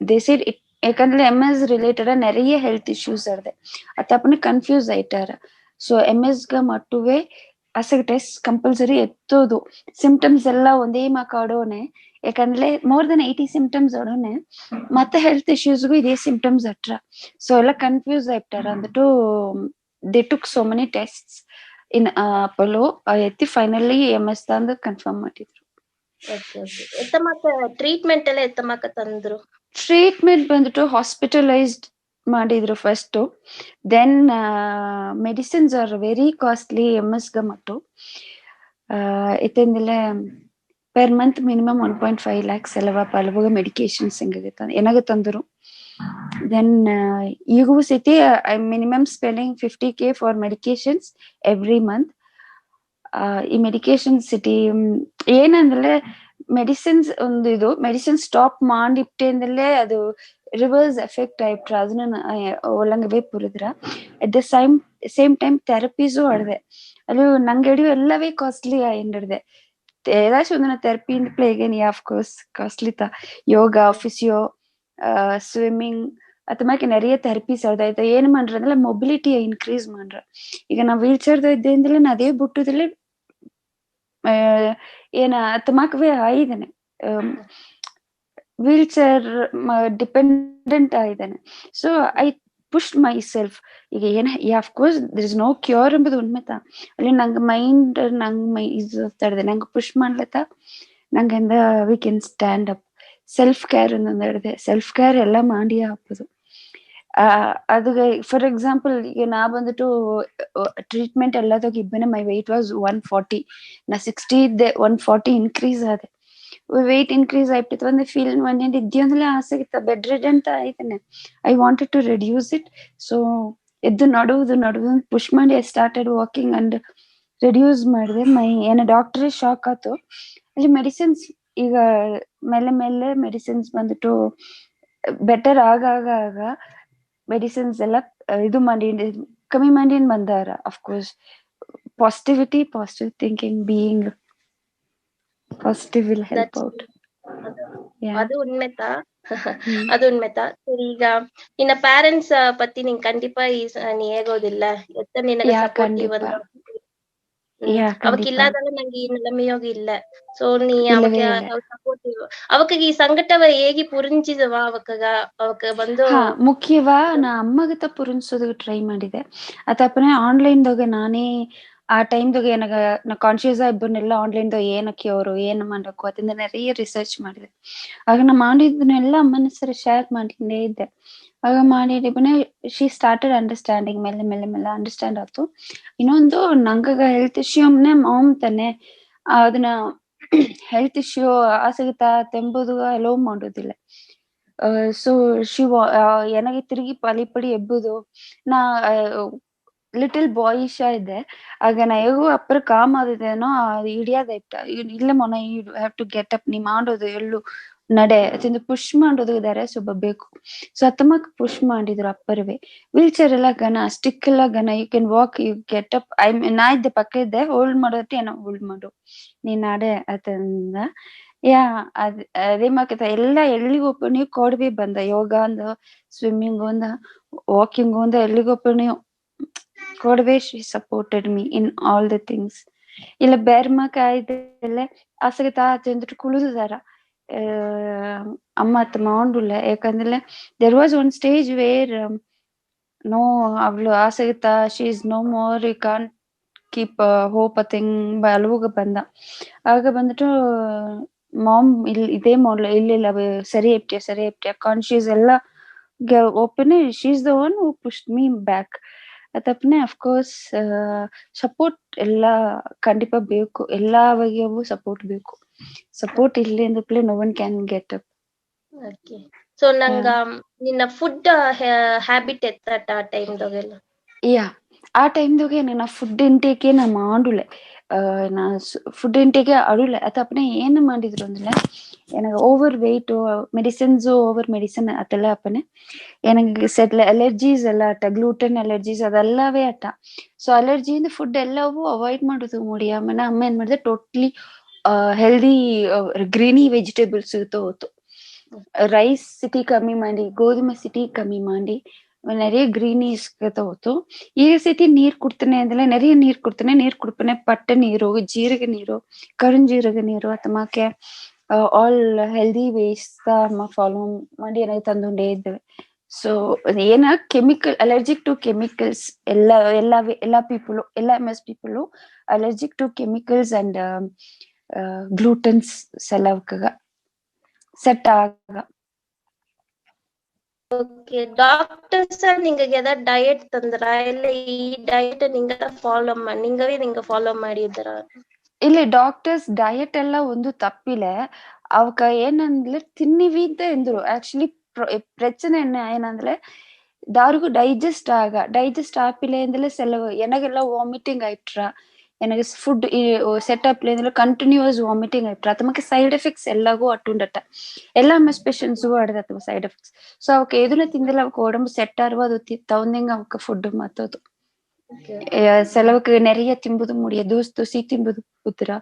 they said it ಯಾಕಂದ್ರೆ MS ರಿಲೇಟೆಡ್ நிறைய ಹೆಲ್ತ್ ಇಶ್ಯೂಸ್ ಇದೆ ಅತಪ್ಪನ ಕನ್ಫ್ಯೂಸ್ ಆಯ್ತಾರ ಸೊ MS ಗ ಮಟ್ಟುವೆ ಅಸಗ ಟೆಸ್ಟ್ ಕಂಪಲ್ಸರಿ ಎತ್ತೋದು ಸಿಂಪ್ಟಮ್ಸ್ ಎಲ್ಲ ಒಂದೇ ಮಾಕಾಡೋನೆ ಯಾಕಂದ್ರೆ ಮೋರ್ ದೆನ್ 80 ಸಿಂಪ್ಟಮ್ಸ್ ಅವಡನೆ ಮತ್ತೆ ಹೆಲ್ತ್ ಇಶ್ಯೂಸ್ಗೂ ಇದೇ ಸಿಂಪ್ಟಮ್ಸ್ ಅಟ್ರ ಸೊ ಎಲ್ಲ ಕನ್ಫ್ಯೂಸ್ ಆಯ್ತಾರ ಅಂದ್ಬಿಟ್ಟು they took so many tests in Apollo ಎತ್ತಿ ಫೈನಲಿ MS ತಂದು ಕನ್ಫರ್ಮ್ ಮಾಡಿದ್ರು ಟ್ರೀಟ್ಮೆಂಟ್ ಎಲ್ಲ ಎತ್ತಮಕ ತಂದ್ರು ಟ್ರೀಟ್ಮೆಂಟ್ ಬಂದ್ಬಿಟ್ಟು ಹಾಸ್ಪಿಟಲೈಸ್ಡ್ ಮಾಡಿದ್ರು first then medicines are very costly MS ಗ ಮಟ್ಟು ಇತ್ತಂದಿಲ್ಲ ಪರ್ ಮಂತ್ ಮಿನಿಮಮ್ 1.5 lakhs ಎಲ್ಲವ ಪಲವಾಗ ಮೆಡಿಕೇಶನ್ಸ್ ಏನಾಗ ತಂದರು ದೆನ್ ಈಗೂ ಸತಿ I minimum spending 50K for medications every month ಈ ಮೆಡಿಕೇಶನ್ ಸಿಟಿ ಏನಂದ್ರೆ ಮೆಡಿಸಿನ್ಸ್ ಒಂದು ಇದು ಮೆಡಿಸಿನ್ ಸ್ಟಾಪ್ ಮಾಡಿಟ್ಟೆಂದಲೇ ಅದು ರಿವರ್ಸ್ ಎಫೆಕ್ಟ್ ಆಯ್ತು ಅದನ್ನ ಒಳಂಗವೇ ಪುರಿದ್ರ at the same time therapies ಆಡಿದೆ ಅದು ನಂಗೆ ಹಿಡಿಯೋ ಎಲ್ಲವೇ ಕಾಸ್ಟ್ಲಿ ಆಯ್ಡಿದೆ ஏதாச்சும் வந்து தெரப்பி பிளேகன் ஆஃப் கோர்ஸ் காஸ்ட்லி தான் யோகா ஃபிசியோ ಸ್ವಿಮ್ಮಿಂಗ್ ಅತಮಾಕೆ நிறைய ಥೆರಪೀಸ್ ಆಯ್ತು ಏನು ಮಾಡ್ರಂದ್ರೆ ಮೊಬಿಲಿಟಿ ಇನ್ಕ್ರೀಸ್ ಮಾಡ್ರ ಈಗ ನಾವು ವೀಲ್ ಚೇರ್ದ ಇದ್ದೇಂದ್ರೆ ನಾ ಅದೇ ಬಿಟ್ಟುದಿಲ್ಲ ಏನ ಅತಮಾಕವೇ ಆಯ್ದಾನೆ ವೀಲ್ ಚೇರ್ ಡಿಪೆಂಡೆಂಟ್ ಆಯ್ದಾನೆ so I push myself ಈಗ ಏನ of course there is no cure ಎಂಬುದು ಉಣ್ಮೆತ ಅಲ್ಲಿ ನಂಗೆ ಮೈಂಡ್ ನಂಗೆ ಇದು ತಡೆದೆ ನಂಗೆ ಪುಷ್ ಮಾಡ್ಲತ್ತ ನಂಗೆಂದ we can stand up self care ಅನ್ನೊಂದು ಹೇಳಿದೆ ಸೆಲ್ಫ್ ಕೇರ್ ಎಲ್ಲ ಮಾಡಿ ಹಾಕೋದು ಅದು ಫಾರ್ ಎಕ್ಸಾಂಪಲ್ ಈಗ ನಾ ಬಂದ್ಬಿಟ್ಟು ಟ್ರೀಟ್ಮೆಂಟ್ ಎಲ್ಲದಾಗ ಇಬ್ಬನೇ ಮೈ ವೆಯ್ಟ್ ವಾಸ್ 140 ನಾ 60 ಇದ್ದೆ 140 ಇನ್ಕ್ರೀಸ್ ಆದೆ ವೆಯ್ಟ್ ಇನ್ಕ್ರೀಸ್ ಆಯ್ತು ಒಂದು ಫೀಲ್ ಮನೇಲಿ ಇದ್ಯಂದ್ರೆ ಆಸೆಗಿತ್ತ ಬೆಡ್ ರೆಡ್ ಅಂತ ಆಯ್ತಾನೆ I wanted to reduce it so ಎದ್ದು ನಡುವುದು ಪುಷ್ ಮಾಡಿ I started walking and reduce ಮಾಡಿದೆ ಮೈ ಏನೋ ಡಾಕ್ಟರ್ ಶಾಕ್ ಆಯ್ತು ಅಲ್ಲಿ ಮೆಡಿಸಿನ್ಸ್ ಈಗ ಮೇಲೆ ಮೆಡಿಸಿನ್ಸ್ ಬಂದ್ಬಿಟ್ಟು ಬೆಟರ್ ಆಗ ಮೆಡಿಸಿನ್ಸ್ ಎಲ್ಲ ಇದು ಮಾಡಿ ಕಮ್ಮಿ ಮಾಡಿ ಬಂದಾರ of course positive thinking being positive will help out அது உண்மைதான் அது உண்மைதான் சரி ಈಗ ನಿನ್ನ ಪೇರೆಂಟ್ಸ್ ಪத்தி ನೀನ್ ಕಂಡಿಪಾ ನೀ ಹೇಗೋದಿಲ್ಲ ಎತ್ತ ನಿನಗೆ ಸಪೋರ್ಟಿವ್ ಅಂತ ಅವಕ್ಕೆ ಇಲ್ಲದಲ್ಲ ನಂಗೆ ಈ நிலைமையோக இல்ல சோ நீ அவக்கு சப்போர்ட்டிவ் அவக்கு ಈ ಸಂಕಟವ ಹೇಗೆ ಪುರಿಂಚಿದವ ಅವಕ ಬಂದು ಮುಖ್ಯವಾ ನಾ ಅಮ್ಮಗತ ಪುರಿಂಸೋದಕ್ಕೆ ಟ್ರೈ ಮಾಡಿದೆ ಅತಪ್ಪನೆ ಆನ್ಲೈನ್ದಾಗ ನಾನೇ ಆ ಟೈಮ್ದಾಗ ಏನಾಗ ನಾ ಕಾನ್ಶಿಯಸ್ ಆಗಿಬ್ಬರನ್ನೆಲ್ಲ ಆನ್ಲೈನ್ದಾಗ ಏನಕ್ಕೆ ಅವರು ಏನು ಮಾಡಬೇಕು ಅದರಿಂದ நிறைய ರಿಸರ್ಚ್ ಮಾಡಿದೆ ಆಗ ನಾ ಮಾಡಿದ್ದನ್ನೆಲ್ಲ ಅಮ್ಮನ ಸರಿ ಶೇರ್ ಮಾಡಿಕೊಂಡೇ ಇದ್ದೆ ಆಗ ಮಾಡಿದ್ರೆ ಶಿ ಸ್ಟಾರ್ಟೆಡ್ ಅಂಡರ್ಸ್ಟ್ಯಾಂಡಿಂಗ್ ಮೇಲೆ ಅಂಡರ್ಸ್ಟ್ಯಾಂಡ್ ಆಯ್ತು ಇನ್ನೊಂದು ನಂಗಾಗ ಹೆಲ್ತ್ ಇಶ್ಯೂಮ್ನೆ ಮಾಮ್ ತಾನೆ ಅದನ್ನ ಹೆಲ್ತ್ ಇಶ್ಯೂ ಆಸಗಿತ ತೆಂಬುದು ಅಲೋ ಮಾಡೋದಿಲ್ಲ ಸೊ ನನಗೆ ತಿರುಗಿ ಪಡಿ ಎಬ್ಬುದು ನಾ ಲಿಟಲ್ ಬಾಯಿಶ ಇದೆ ಆಗ ನಾ ಹೇಗೂ ಅಪ್ಪರ ಕಾಮ್ ಆದಿದೇನೋ ಅದು ಹಿಡಿಯೋದಾಯ್ತ ಇಲ್ಲ ಮೊನ you have to get up ನೀ ಮಾಡೋದು ಎಲ್ಲೂ ನಡೆ ಅತಿಂದ ಪುಷ್ ಮಾಡೋದು ಇದಾರೆ ಸ್ವಲ್ಪ ಬೇಕು. ಸೊ ಅತ್ತಮ್ಮಕ್ ಪುಷ್ ಮಾಡಿದ್ರು ಅಪ್ಪರ್ವೆ. ವೀಲ್ ಚೇರ್ ಎಲ್ಲ ಗನ ಸ್ಟಿಕ್ ಎಲ್ಲ ಗನ you can walk you get up. ನಾ ಇದ್ದೆ ಪಕ್ಕ ಇದ್ದೆ ಹೋಲ್ಡ್ ಮಾಡೋತಿ ಏನೋ ಹೋಲ್ಡ್ ಮಾಡು ನೀನ್ ನಡೆ ಅತಂದ. ಯಾ ಅದೇ ಮಾಕತ ಎಲ್ಲ ಎಲ್ಲಿಗೋಪ ನೀವು ಕೊಡ್ವಿ ಬಂದ ಯೋಗ ಅಂದ ಸ್ವಿಮ್ಮಿಂಗ್ ಒಂದ ವಾಕಿಂಗ್ ಒಂದ ಎಲ್ಲಿಗೋಪ ನೀವು ಕೊಡ್ವೆ. She supported me in all the things. ಇಲ್ಲ ಬೇರ್ಮಕ ಆಯ್ದಲ್ಲ ಅಸಗತ ತಿಂದ್ಬಿಟ್ಟು ಕುಳಿದಾರ ಅಮ್ಮ ಅತ್ತ ಮಾಡಲ್ಲ. ಯಾಕಂದ್ರೆ there was one stage where no ಅವಳು ಆಸಗಿತ she is no more you can't keep hope ಅತಿಂಗ್ ಅಲ್ವಗ ಬಂದ. ಆಗ ಬಂದ್ಬಿಟ್ಟು ಮಾಮ್ ಇಲ್ಲಿ ಇದೇ ಮಾಡ್ಲ ಇಲ್ಲ ಸರಿ ಇಪ್ಟಿಯ ಕಾನ್ಶಿಯಸ್ ಎಲ್ಲ open she is the one who pushed me back. ಅದಪ್ಪನೆ ಅಫ್ಕೋರ್ಸ್ ಸಪೋರ್ಟ್ ಎಲ್ಲ ಕಂಡಿಪಾ ಬೇಕು. ಎಲ್ಲಾ ಬಗೆಯವು ಸಪೋರ್ಟ್ ಬೇಕು. ಸಪೋರ್ಟ್ ಇಲ್ಲಿ ಅಂದಪ್ಲೆ no one can get up. Okay. So ನಂಗ ನಿನ್ನ ಫುಡ್ ಹ್ಯಾಬಿಟ್ ಎತ್ತ ಆ ಟೈಮ್ದಾಗೆಲ್ಲ? ಯಾ ಆ ಟೈಮ್ದಾಗೆ ನನ್ನ ಫುಡ್ ಇಂಟೇಕೆ ನಾ ಮಾಡುಲೆ. ನಾ ಫುಡ್ ಇಂಟೇಕೆ ಅಡುಲೆ ಅತಪ್ಪನೆ ಏನು ಮಾಡಿದ್ರು ಅಂದ್ರೆ எனக்கு overweight medicines over medicine ಅದೆಲ್ಲ ಅಪ್ಪನೆ எனக்கு ಸೆಟ್ಲ ಅಲರ್ಜೀಸ್ ಎಲ್ಲ ಅಟ್ಟ ಗ್ಲೂಟನ್ ಅಲರ್ಜೀಸ್ ಅದೆಲ್ಲವೇ ಅಟ್ಟ. ಸೊ ಅಲರ್ಜಿಯಿಂದ ಫುಡ್ ಎಲ್ಲವೂ ಅವಾಯ್ಡ್ ಮಾಡೋದು ನೋಡಿ ಆಮೇಲೆ ಅಮ್ಮ ಏನ್ ಮಾಡಿದೆ ಟೋಟ್ಲಿ ಹೆಲ್ದಿ ಗ್ರೀನಿ ವೆಜಿಟೇಬಲ್ಸ್ ಸಿಗ್ತಾ ಹೋತು. ரைஸ் சிட்டி கம்மி ಮಾಡಿ ಗೋಧುமை ಸಿಟಿ ಕಮ್ಮಿ ಮಾಡಿ நிறைய கிரீனிஸ் ಹೋತು. ಈಗ ಸಿಟಿ ನೀರ್ ಕುಡ್ತಾನೆ ಅಂದ್ರೆ நிறைய ನೀರ್ ಕುಡ್ತಾನೆ. ನೀರ್ ಕುಡ್ತಾನೆ ಪಟ್ಟ ನೀರು ಜೀರಿಗೆ ನೀರು ಕರಿಂಜೀರಿಗೆ ನೀರು ಅತಮಾಕೆ ಆಲ್ ಹೆಲ್ದಿ ವೇಸ್ ಅಮ್ಮ ಫಾಲೋ ಮಾಡಿ ಏನಾಗಿ ತಂದುಂಡೇ ಇದ್ದೇವೆ. ಸೊ ಏನ ಕೆಮಿಕಲ್ ಅಲರ್ಜಿಕ್ ಟು ಕೆಮಿಕಲ್ಸ್ ಎಲ್ಲಾ ಪೀಪಲ್ ಎಲ್ಲ MS people allergic to chemicals and glutens ಸೆಲವ್ಕಗ ಸೆಟ್ ಆಗ. ಓಕೆ. ಡಾಕ್ಟರ್ಸ್ ನಿಂಗೆ ಡಯಟ್ ತಂದ್ರ ಇಲ್ಲ ಈ ಡಯಟ್ ನಿಂಗೆ ಫಾಲೋ ಮಾಡಿದ್ರ? ಇಲ್ಲಿ ಡಾಕ್ಟರ್ಸ್ ಡಯಟ್ ಎಲ್ಲ ಒಂದು ತಪ್ಪಿಲ್ಲ. ಅವಕ ಏನಂದ್ರೆ ತಿನ್ನಿವಿ ಅಂತ ಎಂದ್ರು. ಆಕ್ಚುಲಿ ಪ್ರಚನೆ ಏನಂದ್ರೆ ದಾರಿಗೂ ಡೈಜೆಸ್ಟ್ ಆಪಿಲ್ಲ ಅಂದ್ರೆ ಸೆಲವು ಎನಗೆಲ್ಲ ವಾಮಿಟಿಂಗ್ ಆಯ್ಟ್ರ எனக்கு ஃபுட் செட்டப்ல இதுல கண்டினியூஸ் வாமிட்டிங் ஆயிட்டு அதற்கு சைடு எஃபெக்ட்ஸ் எல்லாಗೂ ಅಟ್ಟುಂಡಟ ಎಲ್ಲ MS ಪೇಷಂಟ್ಸ್ಗೂ ಆಡದತ್ತ ಸೈಡ್ ಎಫೆಕ್ಟ್ಸ್. ಸೊ ಅವಕ್ಕೆ ಎದುನ ತಿಂದಿಲ್ಲ ಅವಕ್ಕೆ ಉடம்பு ಸೆಟ್ ಆರುವ ಅದು ತವಂದಿಂಗ ಅವಕ್ಕೆ ಫುಡ್ ಮತ್ತದು செலவுக்கு நிறைய திம்புது முடிய தூசி திம்புது புத்துரா